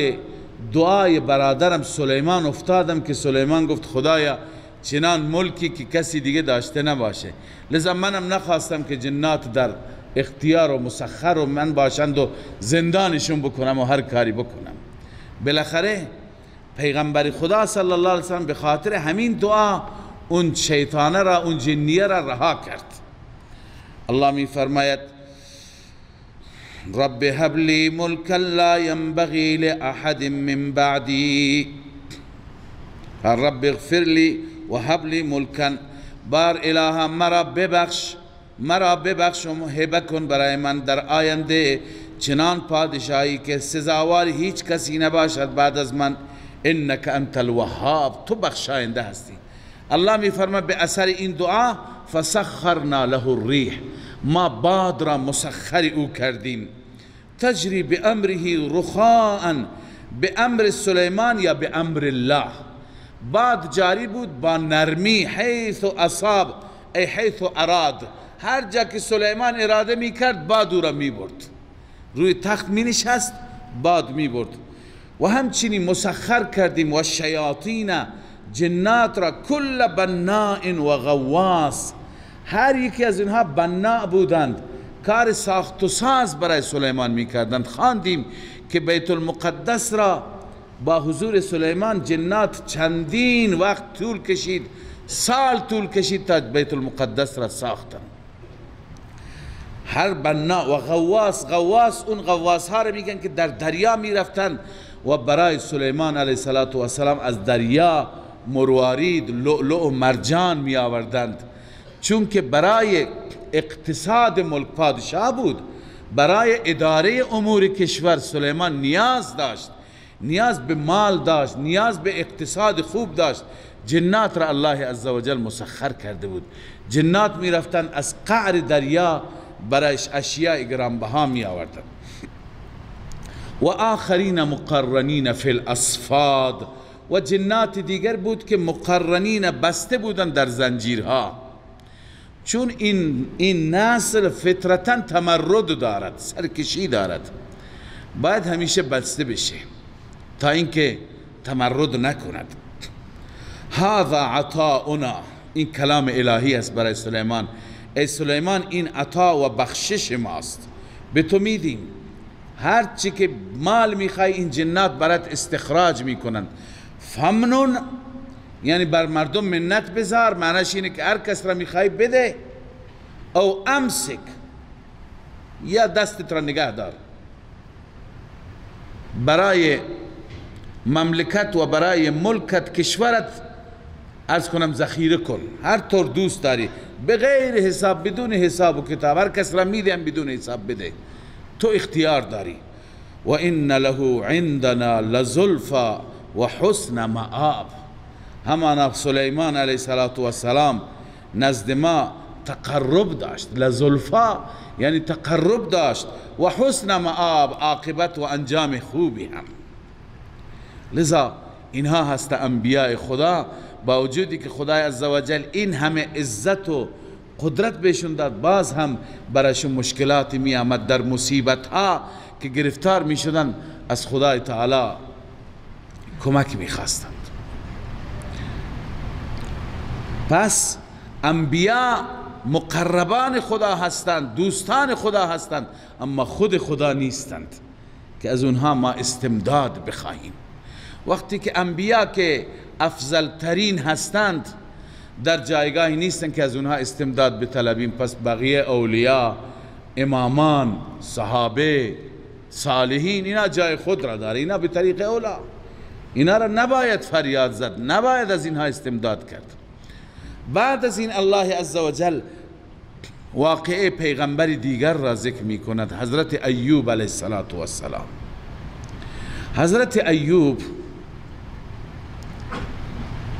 دعای برادرم سلیمان افتادم که سلیمان گفت خدایا چنان ملکی که کسی دیگه داشته نباشه، لذا منم نخواستم که جنات در اختیار و مسخر و من باشند و زندانشون بکنم و هر کاری بکنم. بالاخره پیغمبر خدا صلی الله علیه وسلم به خاطر همین دعا اون شیطانه را، اون جنیه را رها کرد. الله می فرماید رب هب لی ملکا لا ینبغی لاحد من بعدی، رب اغفر لی و هب لی ملکا، بار الها مرا ببخش و هبه کن برای من در آینده چنان پادشاهی که سزاوار هیچ کسی نباشد بعد از من، انک انت الوهاب، تو بخشاینده هستی. الله می فرماید به اثر این دعا فسخرنا له الریح، ما باد را مسخر او کردیم، تجری بامره رخاء، به امر سلیمان یا به امر الله. باد جاری بود با نرمی، حیث اصاب ای حیث اراد، هر جا که سلیمان اراده می کرد باد او را می برد، روی تخت می نشست باد می برد. و همچنین مسخر کردیم و شیاطین، جنات را، کل بناء و غواص، هر یکی از اینها بنا بودند، کار ساخت و ساز برای سلیمان می کردند. خواندیم که بیت المقدس را با حضور سلیمان جنات چندین وقت طول کشید، سال طول کشید تا بیت المقدس را ساختند. هر بنا و غواص اون غواص ها را میگن که در دریا میرفتن و برای سلیمان علیه السلام از دریا مروارید، لؤلؤ و مرجان می آوردند، چون که برای اقتصاد ملک پادشاه بود، برای اداره امور کشور سلیمان نیاز داشت، نیاز به مال داشت، نیاز به اقتصاد خوب داشت. جنات را الله عزوجل مسخر کرده بود. جنات می رفتن از قعر دریا برایش اشیاء گرانبها می آوردند. و آخرین مقرنین فی الاصفاد، و جنات دیگر بود که مقرنین بسته بودند در زنجیرها، چون این نسل فطرتا تمرد دارد، سرکشی دارد، باید همیشه بسته بشه تا اینکه تمرد نکند. هذا عطاؤنا، این کلام الهی است برای سلیمان. ای سلیمان این عطا و بخشش ماست، به تو میدیم، هر چی که مال میخوای این جنات برات استخراج میکنن. فمنون یعنی بر مردم منت بذار، معنیش اینه که هر کس را میخوای بده، او امسک یا دستت را نگه دار، برای مملکت و برای ملکت کشورت از کنم ذخیره کن، هر طور دوست داری، به غیر حساب، بدون حساب و کتاب، هر کس را میدیم بدون حساب بده، تو اختیار داری. و ان له عندنا لزلفا و حسن مآب. همانا سلیمان علیه السلام نزد ما تقرب داشت، لزلفا یعنی تقرب داشت، و حسن مآب عاقبت و انجام خوبی هم. لذا اینها هست انبیاء خدا، با وجودی که خدای عزوجل این همه عزت و قدرت بهشون داد، باز هم برایشون مشکلاتی می آمد، در مصیبت ها که گرفتار می شدن از خدای تعالی کمک می خواستند. پس انبیاء مقربان خدا هستند، دوستان خدا هستند، اما خود خدا نیستند که از اونها ما استمداد بخواهیم. وقتی که انبیاء که افضل ترین هستند در جایگاهی نیستند که از اونها استمداد بطلبیم، پس بقیه اولیاء، امامان، صحابه، صالحین، اینا جای خود را داره، اینا به طریق اولا، اینا را نباید فریاد زد، نباید از اینها استمداد کرد. بعد از این الله عزوجل واقعه پیغمبر دیگر را ذکر می کند، حضرت ایوب علیه السلام. حضرت ایوب،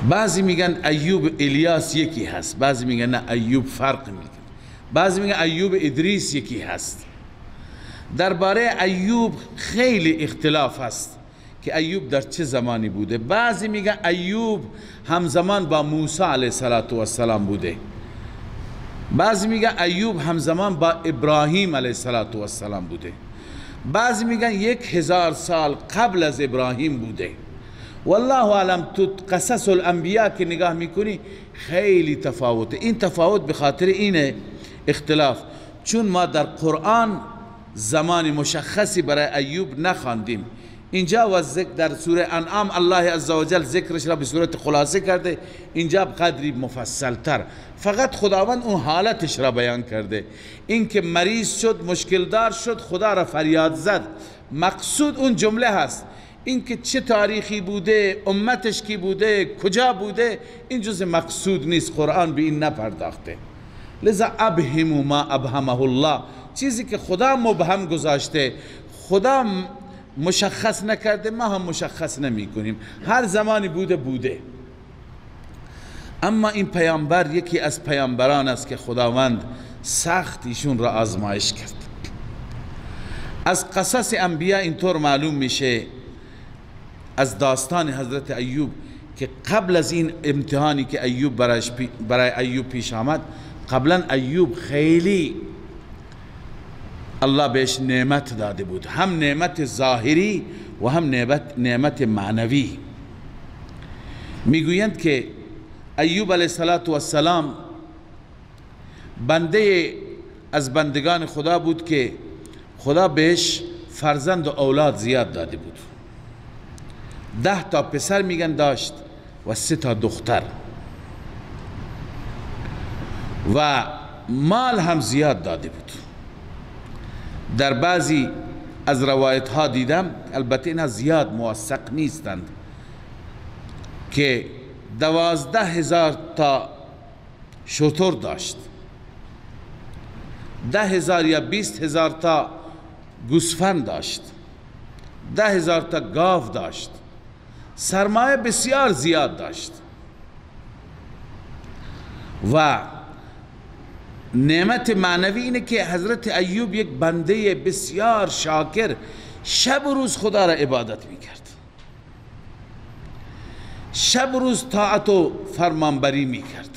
بعضی میگن ایوب الیاس یکی هست، بعضی میگن نه ایوب فرق میکنه، بعضی میگن ایوب ادریس یکی هست. درباره ایوب خیلی اختلاف هست که ایوب در چه زمانی بوده. بعضی میگن ایوب همزمان با موسی علیه السلام بوده، بعضی میگن ایوب همزمان با ابراهیم علیه السلام بوده، بعضی میگن 1000 سال قبل از ابراهیم بوده. والله اعلم. تو قصص الانبیاء که نگاه میکنی خیلی تفاوته. این تفاوت به خاطر اینه اختلاف، چون ما در قرآن زمان مشخصی برای ایوب نخواندیم. اینجا و در سوره انعام الله عزوجل ذکرش را به صورت خلاصه کرده، اینجا قدری مفصل تر فقط خداوند اون حالتش را بیان کرده. این که مریض شد، مشکل دار شد، خدا را فریاد زد، مقصود اون جمله هست. این که چه تاریخی بوده، امتش کی بوده، کجا بوده، این جز مقصود نیست، قرآن به این نپرداخته. لذا ابهم ما ابهمه الله، چیزی که خدا مبهم گذاشته، خدا مشخص نکرده، ما هم مشخص نمی کنیم. هر زمانی بوده بوده. اما این پیامبر یکی از پیامبران است که خداوند سخت ایشون را آزمایش کرد. از قصص انبیاء اینطور معلوم میشه، از داستان حضرت ایوب، که قبل از این امتحانی که ایوب برای ایوب پیش آمد، قبلا ایوب خیلی الله بهش نعمت داده بود، هم نعمت ظاهری و هم نعمت معنوی. میگویند که ایوب علیه السلام بنده از بندگان خدا بود که خدا بهش فرزند و اولاد زیاد داده بود. 10 تا پسر میگن داشت و 3 تا دختر، و مال هم زیاد داده بود. در بعضی از روایت ها دیدم، البته اینا زیاد موثق نیستند، که 12,000 تا شتر داشت، 10,000 یا 20,000 تا گوسفند داشت، 10,000 تا گاو داشت، سرمایه بسیار زیاد داشت. و نعمت معنوی اینه که حضرت ایوب یک بنده بسیار شاکر، شب و روز خدا را عبادت میکرد، شب و روز طاعت و فرمانبری میکرد،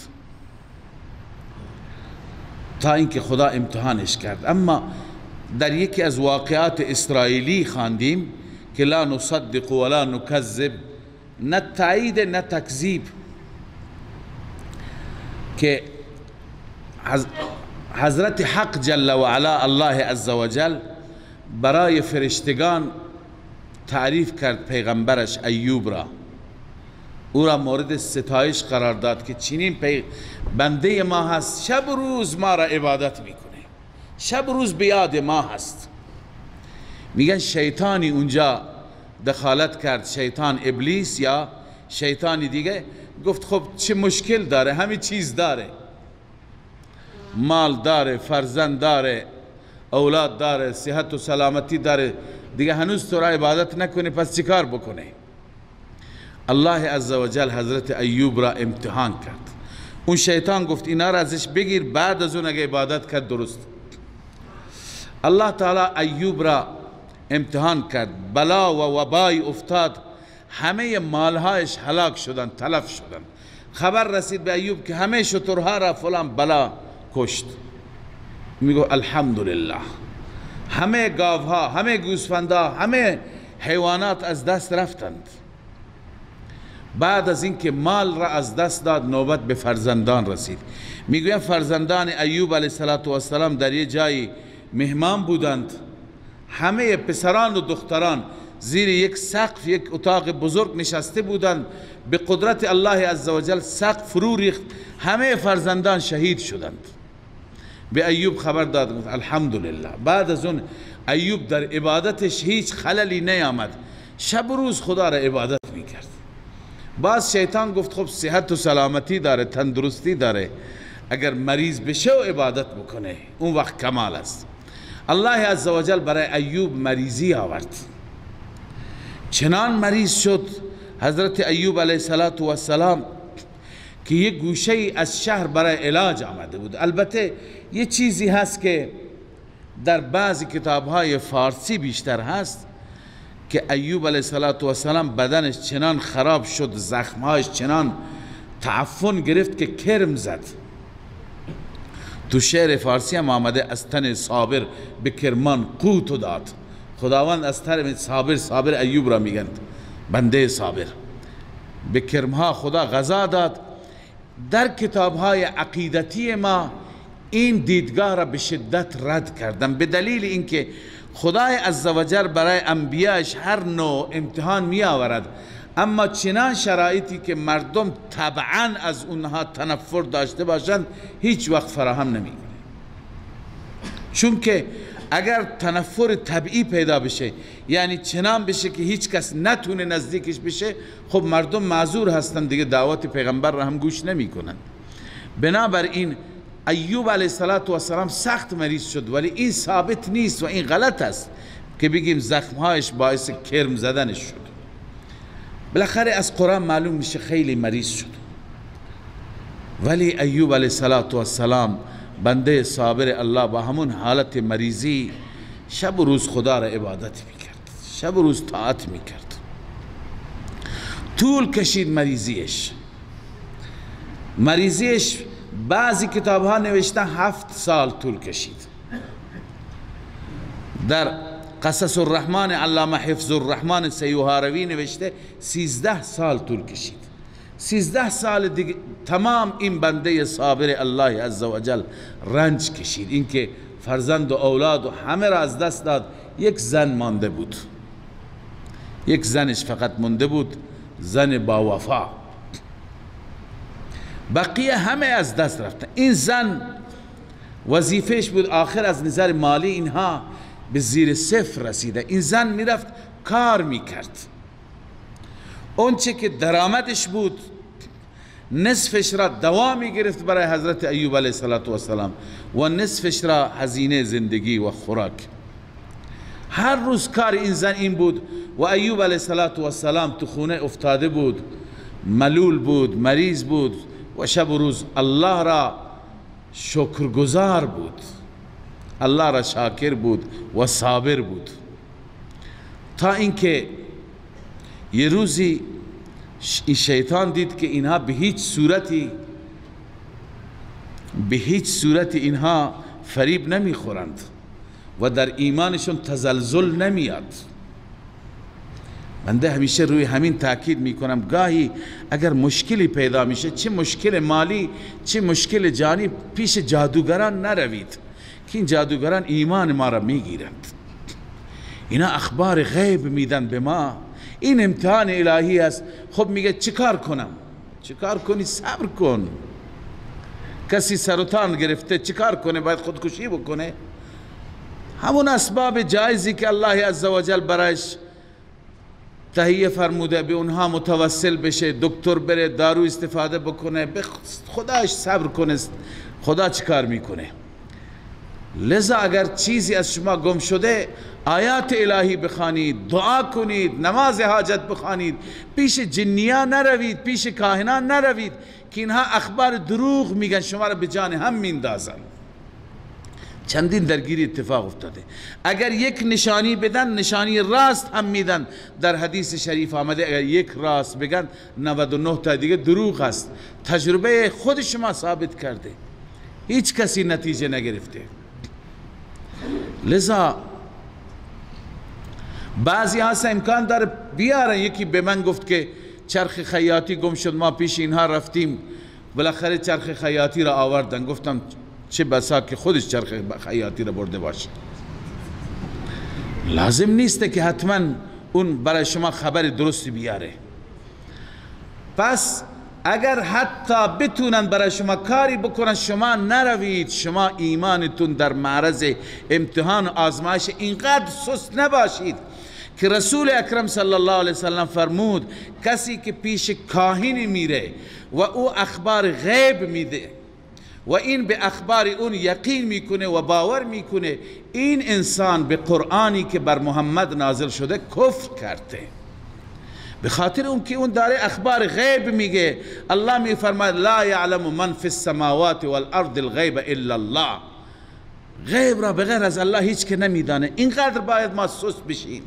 تا اینکه خدا امتحانش کرد. اما در یکی از واقعات اسرائیلی خواندیم که لا نصدق ولا نکذب، نه تایید نه تکذیب، که حضرت حق جل و علا الله عزوجل برای فرشتگان تعریف کرد پیغمبرش ایوب را، او را مورد ستایش قرار داد که چنین بنده ما هست، شب و روز ما را عبادت میکنه، شب و روز به یاد ما هست. میگن شیطانی اونجا دخالت کرد، شیطان ابلیس یا شیطانی دیگه، گفت خب چه مشکل داره، همه چیز داره، مال داره، فرزند داره، اولاد داره، صحت و سلامتی داره، دیگه هنوز تو را عبادت نکنه، پس چیکار بکنه؟ الله عزوجل حضرت ایوب را امتحان کرد. اون شیطان گفت اینا را ازش بگیر، بعد از اون اگه عبادت کرد درست. الله تعالی ایوب را امتحان کرد، بلا و وبای افتاد، همه مالهایش هلاک شدن، تلف شدن. خبر رسید به ایوب که همه شترها را فلان بلا کشت. میگو الحمدلله، همه گاوها، همه گوسفندها، همه حیوانات از دست رفتند. بعد از اینکه مال را از دست داد، نوبت به فرزندان رسید. میگویم فرزندان ایوب علیه السلام در یه جایی مهمان بودند. همه پسران و دختران زیر یک سقف، یک اتاق بزرگ نشسته بودند. به قدرت الله عزوجل سقف فرو ریخت، همه فرزندان شهید شدند. به ایوب خبر داد، الحمدلله. بعد از اون ایوب در عبادتش هیچ خللی نیامد، شب و روز خدا را عبادت میکرد. باز شیطان گفت خب صحت و سلامتی داره، تندرستی داره، اگر مریض بشه و عبادت بکنه اون وقت کمال است. الله عزوجل برای ایوب مریضی آورد، چنان مریض شد حضرت ایوب علیه السلام که یک گوشه ای از شهر برای علاج آمده بود. البته یه چیزی هست که در بعضی کتاب‌های فارسی بیشتر هست که ایوب علیه السلام بدنش چنان خراب شد، زخمهایش چنان تعفن گرفت که کرم زد. تو شعر فارسی هم آمده از تن صابر به کرمان قوت داد. خداوند از تن صابر ایوب را میگند بنده صابر، به کرمها خدا غذا داد. در کتاب‌های عقیدتی ما این دیدگاه را به شدت رد کردن، به دلیل اینکه خدای عزوجل برای انبیاءش هر نوع امتحان می آورد، اما چنان شرایطی که مردم طبعا از اونها تنفر داشته باشند هیچ وقت فراهم نمی کنه. چون که اگر تنفر طبیعی پیدا بشه، یعنی چنان بشه که هیچ کس نتونه نزدیکش بشه، خب مردم معذور هستن دیگه، دعوت پیغمبر را هم گوش نمی کنن. بنابراین ایوب علیه السلام سخت مریض شد، ولی این ثابت نیست و این غلط است که بگیم زخمهایش باعث کرم زدنش شد. بالاخره از قرآن معلوم میشه خیلی مریض شد، ولی ایوب علیه السلام بنده صابر الله با همون حالت مریضی شب و روز خدا را عبادت میکرد، شب و روز طاعت میکرد. طول کشید مریضیش بعضی کتاب ها نوشتن 7 سال طول کشید. در قصص الرحمن علامه حفظ الرحمن سیوهاروی نوشته 13 سال طول کشید. 13 سال دیگه تمام این بنده صابر الله عزوجل رنج کشید، اینکه فرزند و اولاد و همه را از دست داد. یک زن مانده بود، یک زنش فقط مانده بود، زن با وفا، بقیه همه از دست رفتن. این زن وظیفهش بود آخر از نظر مالی اینها به زیر صفر رسیده. این زن میرفت کار میکرد، اون چه که درآمدش بود نصفش را دوا میگرفت برای حضرت ایوب علیه السلام و نصفش را هزینه زندگی و خوراک. هر روز کار این زن این بود و ایوب علیه السلام تو خونه افتاده بود، ملول بود، مریض بود و شب و روز الله را شکرگزار بود، الله را شاکر بود و صابر بود. تا اینکه یه روزی این شیطان دید که اینها به هیچ صورتی اینها فریب نمیخورند و در ایمانشون تزلزل نمیاد. بنده همیشه روی همین تاکید میکنم، گاهی اگر مشکلی پیدا میشه، چه مشکل مالی چه مشکل جانی، پیش جادوگران نروید که این جادوگران ایمان ما را میگیرند. اینا اخبار غیب میدن به ما، این امتحان الهی است. خب میگه چیکار کنم؟ چیکار کنی؟ صبر کن. کسی سرطان گرفته چیکار کنه؟ باید خودکشی بکنه؟ همون اسباب جایزی که الله عزوجل برایش تهیه فرموده به اونها متوسل بشه، دکتر بره دارو استفاده بکنه، به خداش صبر کنه. خدا چیکار میکنه؟ لذا اگر چیزی از شما گم شده آیات الهی بخوانید، دعا کنید، نماز حاجت بخوانید، پیش جنیان نروید، پیش کاهنان نروید که اینها اخبار دروغ میگن، شما را به جان هم میندازن. چندین درگیری اتفاق افتاده. اگر یک نشانی بدن نشانی راست هم میدن. در حدیث شریف آمده اگر یک راست بگن 99 تا دیگه دروغ است. تجربه خود شما ثابت کرده، هیچ کسی نتیجه نگرفته. لذا بعضی ها امکان داره بیارن. یکی به من گفت که چرخ خیاطی گم شد، ما پیش اینها رفتیم بالاخره چرخ خیاطی را آوردن. گفتم چه بسا که خودش چرخ خیاطی را برده باشه. لازم نیست که حتما اون برای شما خبر درستی بیاره. پس اگر حتی بتونن برای شما کاری بکنن شما نروید. شما ایمانتون در معرض امتحان و آزمایش اینقدر سست نباشید که رسول اکرم صلی الله علیه وسلم فرمود کسی که پیش کاهنی میره و او اخبار غیب میده و این به اخبار اون یقین میکنه و باور میکنه، این انسان به قرآنی که بر محمد نازل شده کفر کرده. به خاطر اون که اون داره اخبار غیب میگه. الله میفرماید لا یعلم من فی السماوات والارض الغیب الا الله. غیب را بغیر از الله هیچ که نمیدانه. اینقدر باید ما سست بشیم،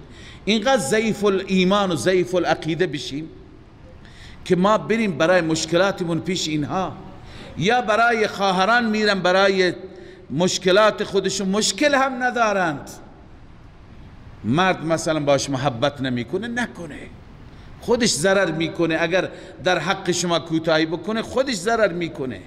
اینقدر ضعیف الایمان و ضعیف العقیده بشیم که ما بریم برای مشکلاتمون پیش اینها، یا برای خواهران میرن برای مشکلات خودشون، مشکل هم ندارند. مرد مثلا باش محبت نمیکنه، نکنه، خودش ضرر میکنه. اگر در حق شما کوتاهی بکنه خودش ضرر میکنه.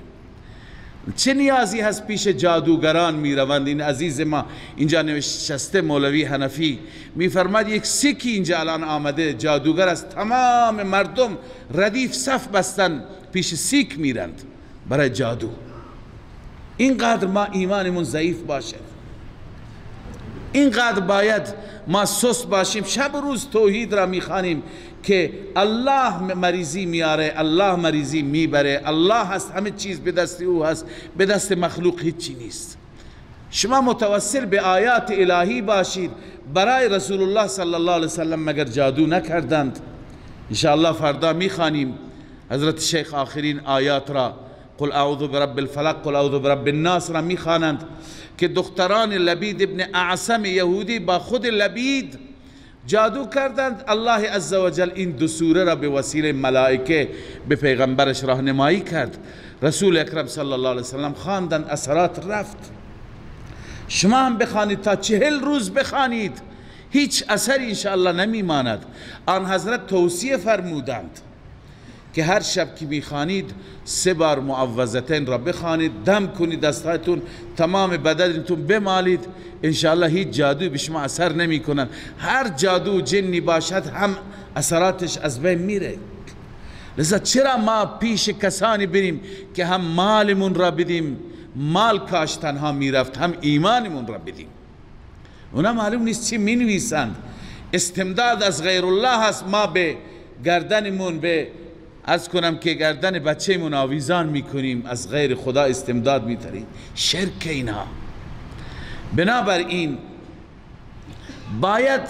چه نیازی هست پیش جادوگران میروند؟ این عزیز ما اینجا نشسته مولوی حنفی میفرماد یک سیکی اینجا الان آمده جادوگر است، تمام مردم ردیف صف بستن پیش سیک میرند برای جادو. اینقدر ما ایمانمون ضعیف باشه، اینقدر باید ما سست باشیم. شب و روز توحید را میخوانیم که الله مریضی میاره، الله مریضی میبره، الله هست، همه چیز به دست او هست، به دست مخلوق هیچی نیست. شما متوسل به آیات الهی باشید. برای رسول الله صلی الله علیه وسلم مگر جادو نکردند؟ انشاءالله فردا میخوانیم. حضرت شیخ آخرین آیات را قل اعوذ برب الفلق قل اعوذ برب الناس را میخوانند که دختران لبید ابن اعصم یهودی با خود لبید جادو کردند. الله عزوجل این دو سوره را به وسیله ملائکه به پیغمبرش راهنمایی کرد. رسول اکرم صلی الله علیه وسلم خواندند، اثرات رفت. شما هم بخوانید، تا 40 روز بخوانید، هیچ اثری انشاءالله نمیماند. آن حضرت توصیه فرمودند که هر شب که میخوانید 3 بار معوذتین را بخوانید، دم کنید، دستهایتون تمام بدنتون بمالید، انشاءالله هیچ جادوی به شما اثر نمی کنن. هر جادو جنی باشد هم اثراتش از بین میره. لذا چرا ما پیش کسانی بریم که هم مالمون را بدیم، مال کاش تنها میرفت، هم ایمانمون را بدیم. اونا معلوم نیست چی می نویسند. استمداد از غیر الله هست. ما به گردنمون به از کنم که گردن بچه من آویزان میکنیم، از غیر خدا استمداد میتریم. شرک اینها. بنابراین باید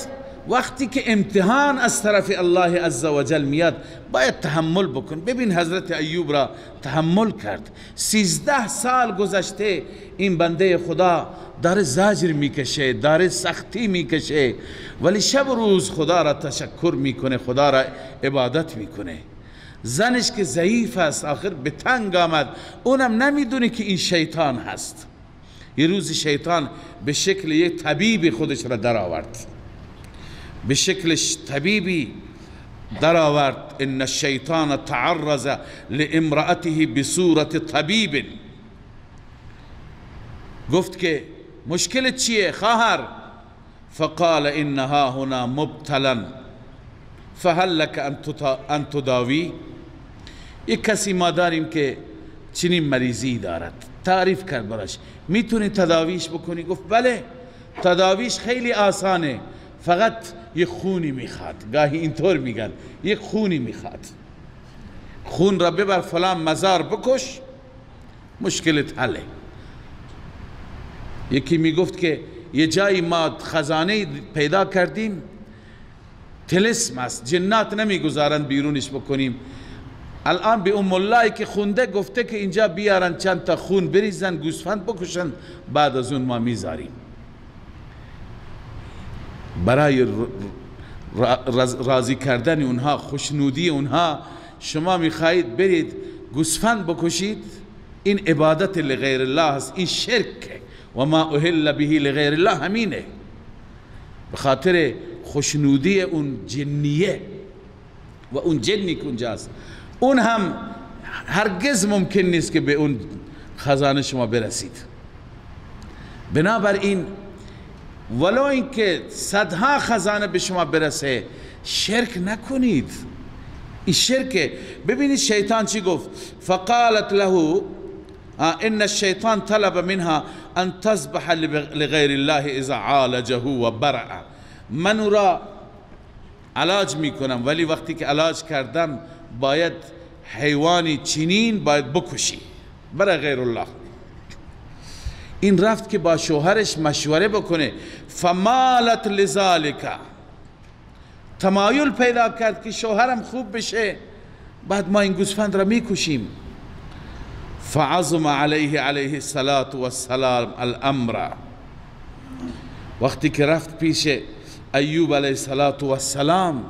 وقتی که امتحان از طرف الله عزوجل میاد باید تحمل بکن. ببین حضرت ایوب را تحمل کرد. 13 سال گذشته این بنده خدا داره زجر میکشه، داره سختی میکشه، ولی شب و روز خدا را تشکر میکنه، خدا را عبادت میکنه. زنش که ضعیف است آخر به تنگ آمد، اونم نمیدونه که این شیطان هست. یه روز شیطان به شکل یک طبیبی خودش را در آورد، به شکل طبیبی در آورد. ان الشیطان تعرض لامرأته بصورت طبیب. گفت که مشکل چیه خواهر؟ فقال انها هنا مبتلا فهل لك ان تداوی. یک کسی ما داریم که چنین مریضی دارد، تعریف کرد براش، میتونی تداویش بکنی؟ گفت بله، تداویش خیلی آسانه، فقط یک خونی میخواد. گاهی اینطور میگن یک خونی میخواد، خون را ببر فلان مزار بکش، مشکلت حله. یکی میگفت که یه جایی ما خزانه پیدا کردیم، طلسم است، جنات نمیگذارن بیرونش بکنیم. الان به ام اللهی که خونده گفته که اینجا بیارن چند تا خون بریزن، گوسفند بکشن، بعد از اون ما میذاریم. برای راضی کردن اونها، خوشنودی اونها، شما میخواهید برید گوسفند بکشید؟ این عبادت لغیر الله است، این شرک. و ما اهل به لغیر الله همینه، به خاطر خوشنودی اون جنیه. و اون جنی که اونجاست، اون هم هرگز ممکن نیست که به اون خزانه شما برسید. بنابراین ولو اینکه صدها خزانه به شما برسه، شرک نکنید. این شرکه. ببینید شیطان چی گفت؟ فقالت له ان الشیطان طلب منها ان تذبح لغیر الله اذا عالجه و برع. من او را علاج میکنم، ولی وقتی که علاج کردم باید حیوانی چنین باید بکشی برای غیر الله. این رفت که با شوهرش مشوره بکنه. فمالت لذالک، تمایل پیدا کرد که شوهرم خوب بشه، بعد ما این گوسفند را میکشیم. فعظم علیه السلام الامر. وقتی که رفت پیش ایوب علیه السلام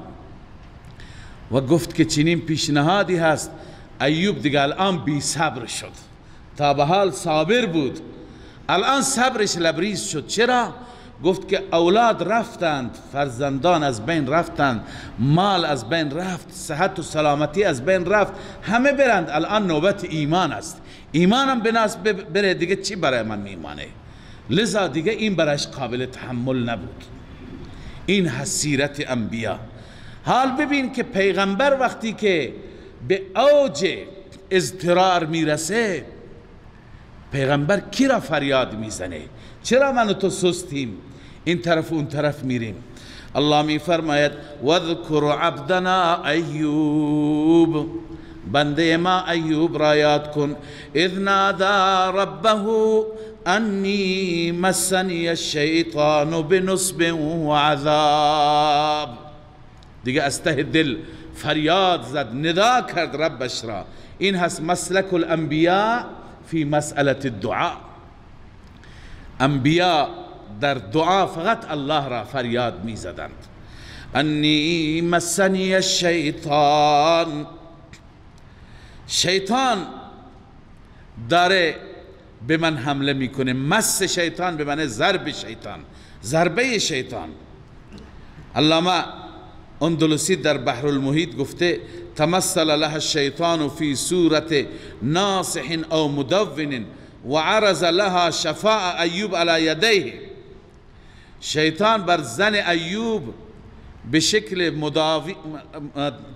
و گفت که چنین پیشنهادی هست، ایوب دیگه الان بی صبر شد. تا به حال صابر بود، الان صبرش لبریز شد. چرا؟ گفت که اولاد رفتند، فرزندان از بین رفتند، مال از بین رفت، صحت و سلامتی از بین رفت، همه برند. الان نوبت ایمان است. ایمانم به ناس بره، دیگه چی برای من میمانه؟ لذا دیگه این برایش قابل تحمل نبود. این حسیرت انبیا. حال ببین که پیغمبر وقتی که به اوج اضطرار میرسه، پیغمبر کی را فریاد میزنه؟ چرا من و تو سستیم، این طرف اون طرف میریم؟ الله میفرماید واذکر عبدنا ایوب، بنده ما ایوب را یاد کن. اذ نادى ربه انی مسنی الشیطان بنصب و عذاب. دیگه از ته دل فریاد زد، ندا کرد ربش را. این هست مسلک الانبیاء فی مسئله الدعاء. انبیاء در دعا فقط الله را فریاد می زدند. انی مسنی الشیطان، شیطان داره به من حمله میکنه. مس شیطان به معنی ضرب شیطان، ضربه شیطان. علامه اندلسی در بحر المحیط گفته تمثل لها الشیطان فی صورت ناصح او مدون و عرض لها شفاء ایوب علی یدیه. شیطان بر زن ایوب به شکل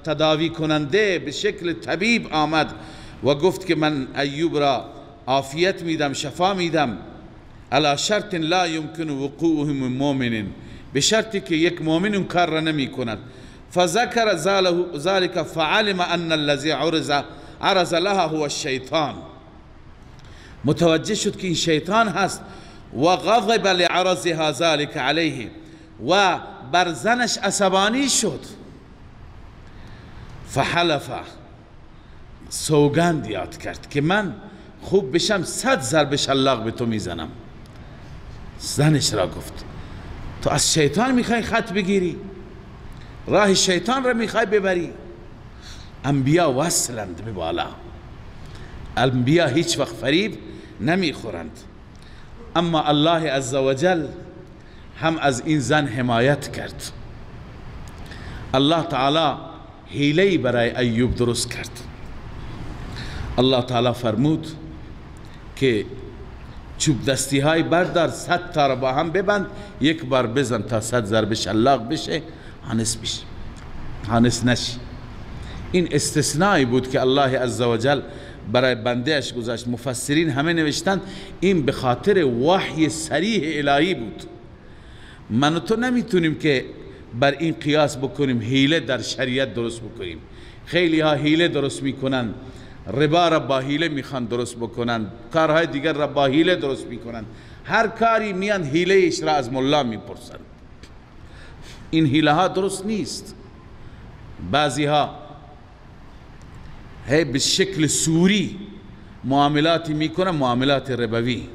تداوی کننده، به شکل طبیب آمد و گفت که من ایوب را عافیت میدم، شفا میدم. علی شرط لا یمکن وقوعه من مؤمن، به شرطی که یک مؤمن اون کار را نمی کند. فذكر ذلك فعلم ان الذي عرض لها هو الشیطان. متوجه شد که این شیطان هست. و غضب لعرضها ذلك علیه، و بر زنش عصبانی شد. فحلف، سوگند یاد کرد که من خوب بشم 100 ضرب شلاق به تو میزنم. زنش را گفت تو از شیطان میخوای خط بگیری، راه شیطان را میخوای ببری. انبیا وصلند به بالا، انبیا هیچ وقت فریب نمیخورند. اما الله عزوجل هم از این زن حمایت کرد. الله تعالی حیله‌ای برای ایوب درست کرد. الله تعالی فرمود که چوب دستی های بردار، 100 تا را با هم ببند، یک بار بزن تا 100 ضرب شلاق بشه، حانس بشه، حانس نشی. این استثنایی بود که الله عزوجل برای بنده اش گذاشت. مفسرین همه نوشتند این به خاطر وحی صریح الهی بود. من و تو نمیتونیم که بر این قیاس بکنیم حیله در شریعت درست بکنیم. خیلی ها حیله درست میکنن، ربا را با حیله میخوان درست بکنن، کارهای دیگر را با حیله درست میکنن، هر کاری میان حیلهش را از ملا میپرسن. این حیله ها درست نیست. بعضی ها به شکل سوری معاملاتی میکنن، معاملات ربوی.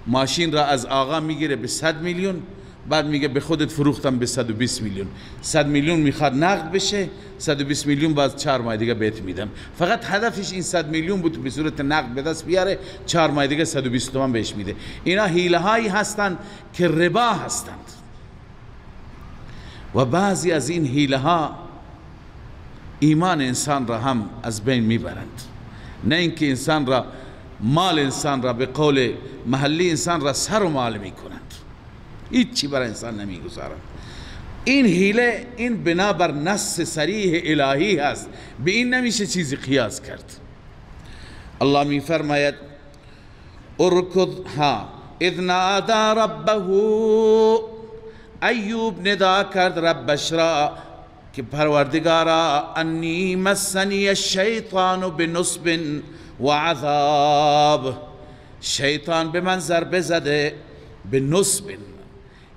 ماشین را از آقا میگیره به 100 میلیون، بعد میگه به خودت فروختم به 120 میلیون. 100 میلیون میخواد نقد بشه، 120 میلیون بعد 4 ماه دیگه بهت میدم. فقط هدفش این 100 میلیون بود به صورت نقد به دست بیاره، 4 ماه دیگه 120 تومن بهش میده. اینا حیله هایی هستند که ربا هستند. و بعضی از این حیله ها ایمان انسان را هم از بین میبرند. نه اینکه انسان را، مال انسان را، به قول محلی انسان را سر و مال میکنند، هیچ چی برای انسان نمیگذارند. این حیله، این بنابر نص صریح الهی هست، به این نمیشه چیزی قیاس کرد. الله میفرماید ارکض ها اذ نادى ربه، ایوب ندا کرد ربش را که پروردگارا انی مسنی الشیطان بنصب و عذاب، شیطان به من ضربه زده، به نصب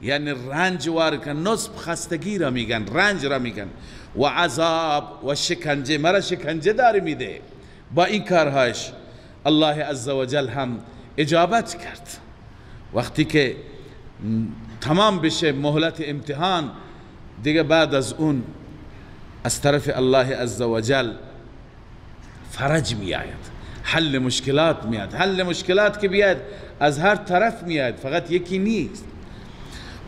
یعنی رنج وارد، نصب خستگی را میگن، رنج را میگن، و عذاب و شکنجه، مرا شکنجه داره میده. با این کارهاش الله عزوجل هم اجابت کرد. وقتی که تمام بشه مهلت امتحان دیگه، بعد از اون از طرف الله عزوجل فرج می آید، حل مشکلات می آید. حل مشکلات که بیاد از هر طرف می آید، فقط یکی نیست.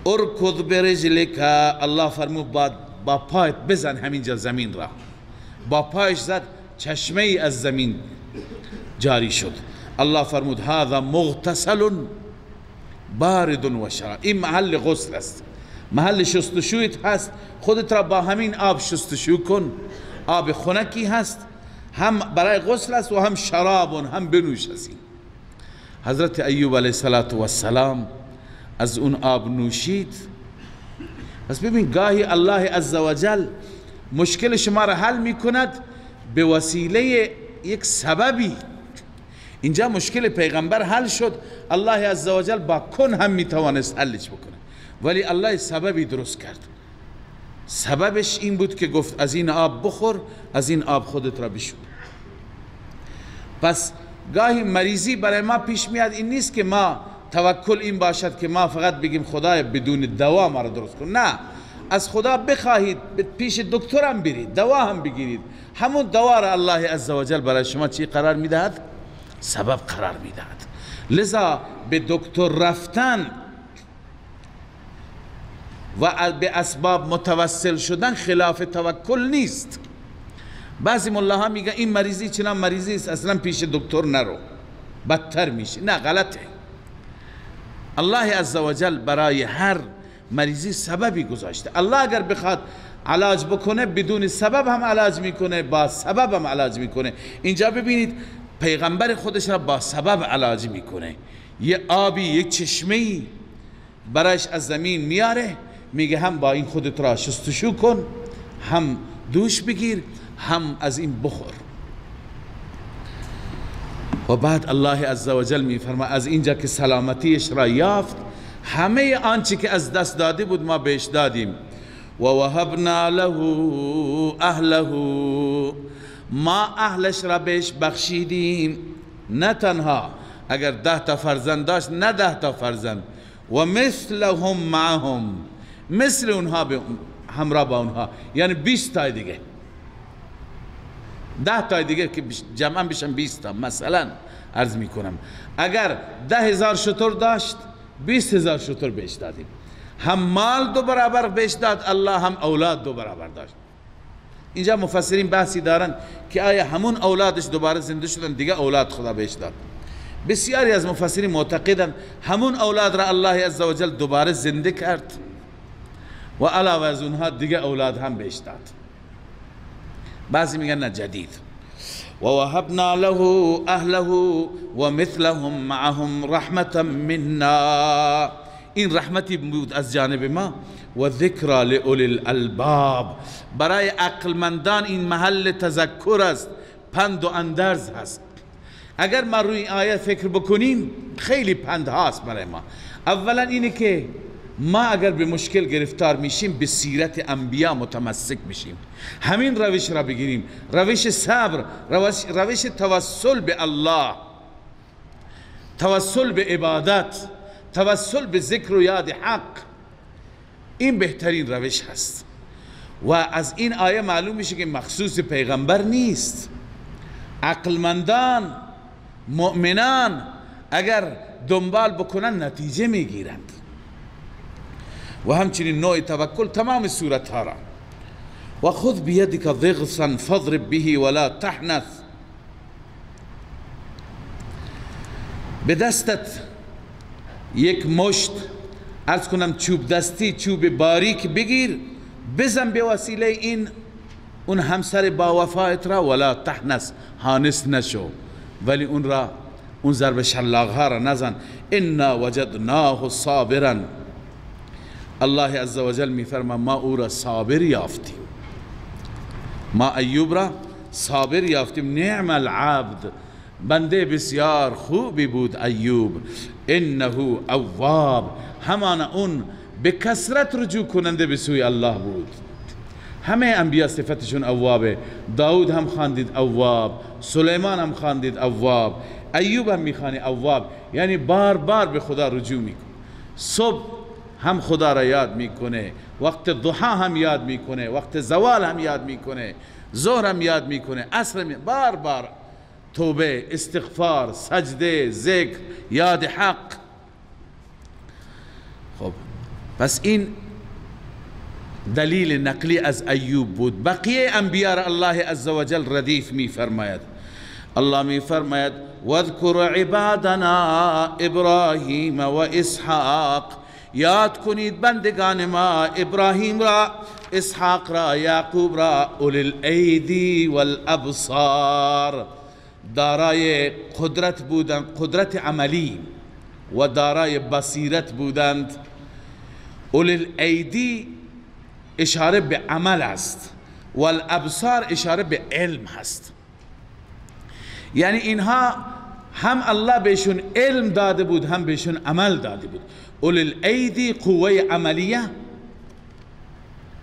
ارکض برجلک، الله فرمود با پایت بزن همینجا زمین را. با پایش زد، چشمه ای از زمین جاری شد. الله فرمود هذا مغتسل بارد و شراب، این محل غسل است، محل شستشویت هست. خودت را با همین آب شستشو کن. آب خنکی هست، هم برای غسل است و هم شراب، هم بنوش است. حضرت ایوب علیه السلام از اون آب نوشید. پس ببین گاهی الله عزوجل مشکل شما را حل می کند به وسیله یک سببی. اینجا مشکل پیغمبر حل شد، الله عزوجل با کن هم می توانست حلش بکنه، ولی الله سببی درست کرد. سببش این بود که گفت از این آب بخور، از این آب خودت را بشو. پس گاهی مریضی برای ما پیش میاد، این نیست که ما توکل این باشد که ما فقط بگیم خدای بدون دوا ما را درست کن. نه، از خدا بخواهید، پیش دکتر هم برید، دوا هم بگیرید، همون دوا را الله عزوجل برای شما چی قرار میدهد؟ سبب قرار میدهد. لذا به دکتر رفتن و به اسباب متوسل شدن خلاف توکل نیست. بعضی ملاها میگن این مریضی چنان مریضی است اصلا پیش دکتر نرو، بدتر میشه. نه، غلطه. الله عزوجل برای هر مریضی سببی گذاشته. الله اگر بخواد علاج بکنه بدون سبب هم علاج میکنه، با سبب هم علاج میکنه. اینجا ببینید پیغمبر خودش را با سبب علاج میکنه. یه آبی، یک چشمه‌ای برایش از زمین میاره، میگه هم با این خودت را شستشو کن، هم دوش بگیر، هم از این بخور. و بعد الله عزوجل میفرماید از اینجا که سلامتیش را یافت، همه آنچه که از دست داده بود ما بهش دادیم. و وهبنا له اهله، ما اهلش را بهش بخشیدیم. نه تنها اگر 10 تا فرزند داشت، نه 10 تا فرزند، و مثلهم معهم، مثل اونها همراه با اونها، یعنی 20 تا دیگه، 10 تا دیگه که جمعا بشن 20 تا. مثلا عرض میکنم اگر 10,000 شتر داشت، 20,000 شتر بهش دادیم. هم مال 2 برابر بهش داد الله، هم اولاد 2 برابر داشت. اینجا مفسرین بحثی دارن که آیا همون اولادش دوباره زنده شدن دیگه اولاد خدا بهش داد. بسیاری از مفسرین معتقدن همون اولاد را الله عزوجل دوباره زنده کرد و علاوه از اونها دیگه اولاد هم بهش داد. بعضی میگن نه، جدید. و وهبنا له اهله و مثلهم معهم رحمتا منا، این رحمتی بود از جانب ما. و ذکر لأولی الالباب، برای عقلمندان این محل تذکر است، پند و اندرز هست. اگر ما روی این آیه فکر بکنیم خیلی پند هاست برای ما. اولا اینه که ما اگر به مشکل گرفتار میشیم به سیرت انبیا متمسک میشیم، همین روش را بگیریم، روش صبر، روش توسل به الله، توسل به عبادت، توسل به ذکر و یاد حق. این بهترین روش هست و از این آیه معلوم میشه که مخصوص پیغمبر نیست. عقلمندان مؤمنان اگر دنبال بکنن نتیجه میگیرند. و همچنین نوع توکل تمام صورت ها را. و خذ بیدک ضغثا فاضرب به ولا تحنث، به دستت یک مشت، عرض کنم چوب دستی، چوب باریک بگیر، بزن به وسیله این اون همسر با وفایت را، ولا تحنث، هانس نشو، ولی اون را اون ضرب شلاق ها را نزن. انا وجدناه صابرا، الله عزوجل میفرما ما او را صابر یافتیم، ما ایوب را صابر یافتیم. نعم العبد، بنده بسیار خوبی بود ایوب. انه اواب، همان اون به کثرت رجوع کننده به سوی الله بود. همه انبیا صفتشون اوابه. داود هم خواندید اواب، سلیمان هم خواندید اواب، ایوب هم میخوانی اواب، یعنی بار بار به خدا رجوع میکنه. صبح هم خدا را یاد میکنه، وقت ضحا هم یاد میکنه، وقت زوال هم یاد میکنه، ظهر هم یاد میکنه، عصر هم بار بار توبه، استغفار، سجده، ذکر، یاد حق. خب پس این دلیل نقلی از ایوب بود. بقیه انبیا را الله عزوجل ردیف می فرماید. الله می فرماید واذکر عبادنا ابراهیم و اسحاق، یاد کنید بندگان ما ابراهیم را، اسحاق را، یعقوب را، اولی الایدی والابصار، دارای قدرت بودند، قدرت عملی و دارای بصیرت بودند. اولی الایدی اشاره به عمل است، والابصار اشاره به علم هست. یعنی اینها هم الله بهشون علم داده بود، هم بهشون عمل داده بود. اولی الایدی قوه عملیه،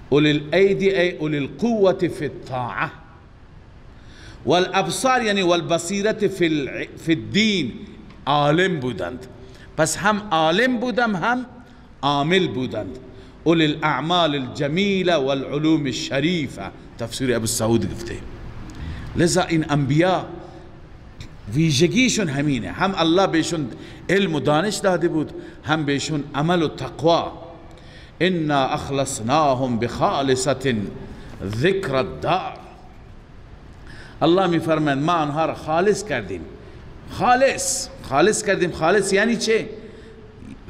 اولی الایدی ای اولی القوة فی الطاعه، والابصار یعنی والبصیرت فی الدین، عالم بودند. پس هم عالم بودند هم عامل بودند. اولی الاعمال الجمیله والعلوم الشریفه، تفسیر ابو سعود گفته. لذا این انبیا ویژگیشون همینه، هم الله بهشون علم و دانش داده بود، هم بهشون عمل و تقوا. انا اخلصناهم بخالصة ذکر الدار، الله میفرماید ما آنها را خالص کردیم. خالص کردیم. خالص یعنی چه؟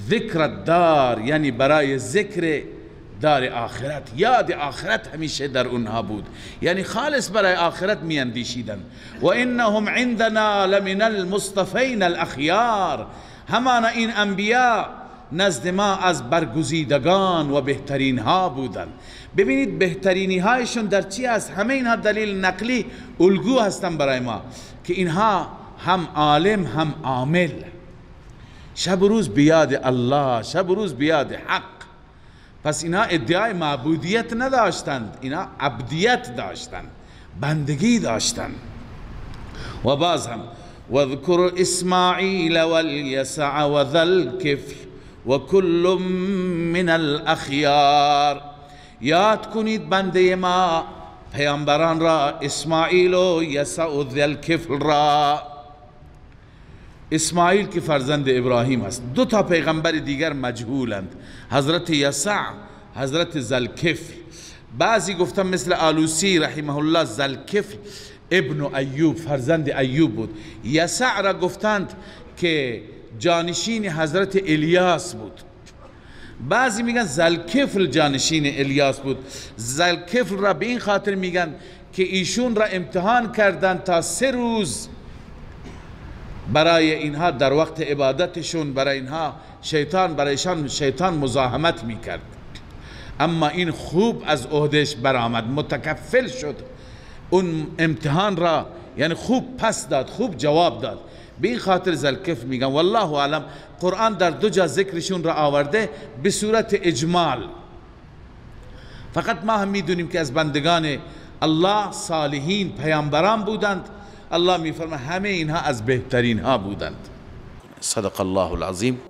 ذکر الدار، یعنی برای ذکر دار آخرت، یاد آخرت همیشه در اونها بود، یعنی خالص برای آخرت می اندیشیدن. و انهم عندنا لمن المصطفین الاخیار، همان این انبیا نزد ما از برگزیدگان و بهترین ها بودن. ببینید بهترینی هایشون در چی است؟ همه اینها دلیل نقلی الگو هستن برای ما که اینها هم عالم هم عامل، شب و روز بیاد الله، شب و روز بیاد حق. پس اینا ادعای معبودیت نداشتند، اینا عبدیت داشتند، بندگی داشتند. و باز هم واذکر اسماعیل والیسع و ذا الکفل و کل من الاخیار، یاد کنید بنده ما پیامبران را، اسماعیل و یسع و ذا الکفل را. اسماعیل که فرزند ابراهیم است. دو تا پیغمبر دیگر مجهولند، حضرت یسع، حضرت ذوالکفل. بعضی گفتن مثل آلوسی رحمه الله ذوالکفل ابن ایوب، فرزند ایوب بود. یسع را گفتند که جانشین حضرت الیاس بود. بعضی میگن ذوالکفل جانشین الیاس بود. ذوالکفل را به این خاطر میگن که ایشون را امتحان کردند تا 3 روز برای اینها در وقت عبادتشون، برای اینها برایشان شیطان مزاحمت میکرد. اما این خوب از عهدش برآمد، متکفل شد، اون امتحان را یعنی خوب پس داد، خوب جواب داد. به این خاطر ذوالکفل میگن والله اعلم قرآن در 2 جا ذکرشون را آورده به صورت اجمال. فقط ما هم میدونیم که از بندگان الله صالحین پیامبران بودند. الله میفرماید همه اینها از بهترین ها بودند. صدق الله العظیم.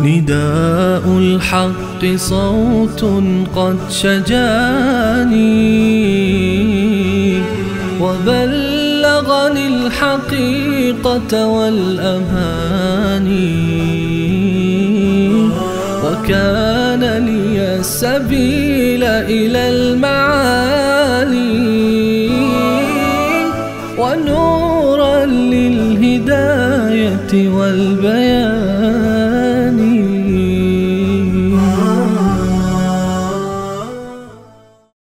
نداء الحق صوت قد شجاني وبلغني الحقيقة والأماني وكان لي السبيل إلى المعالي ونورا للهداية والبيان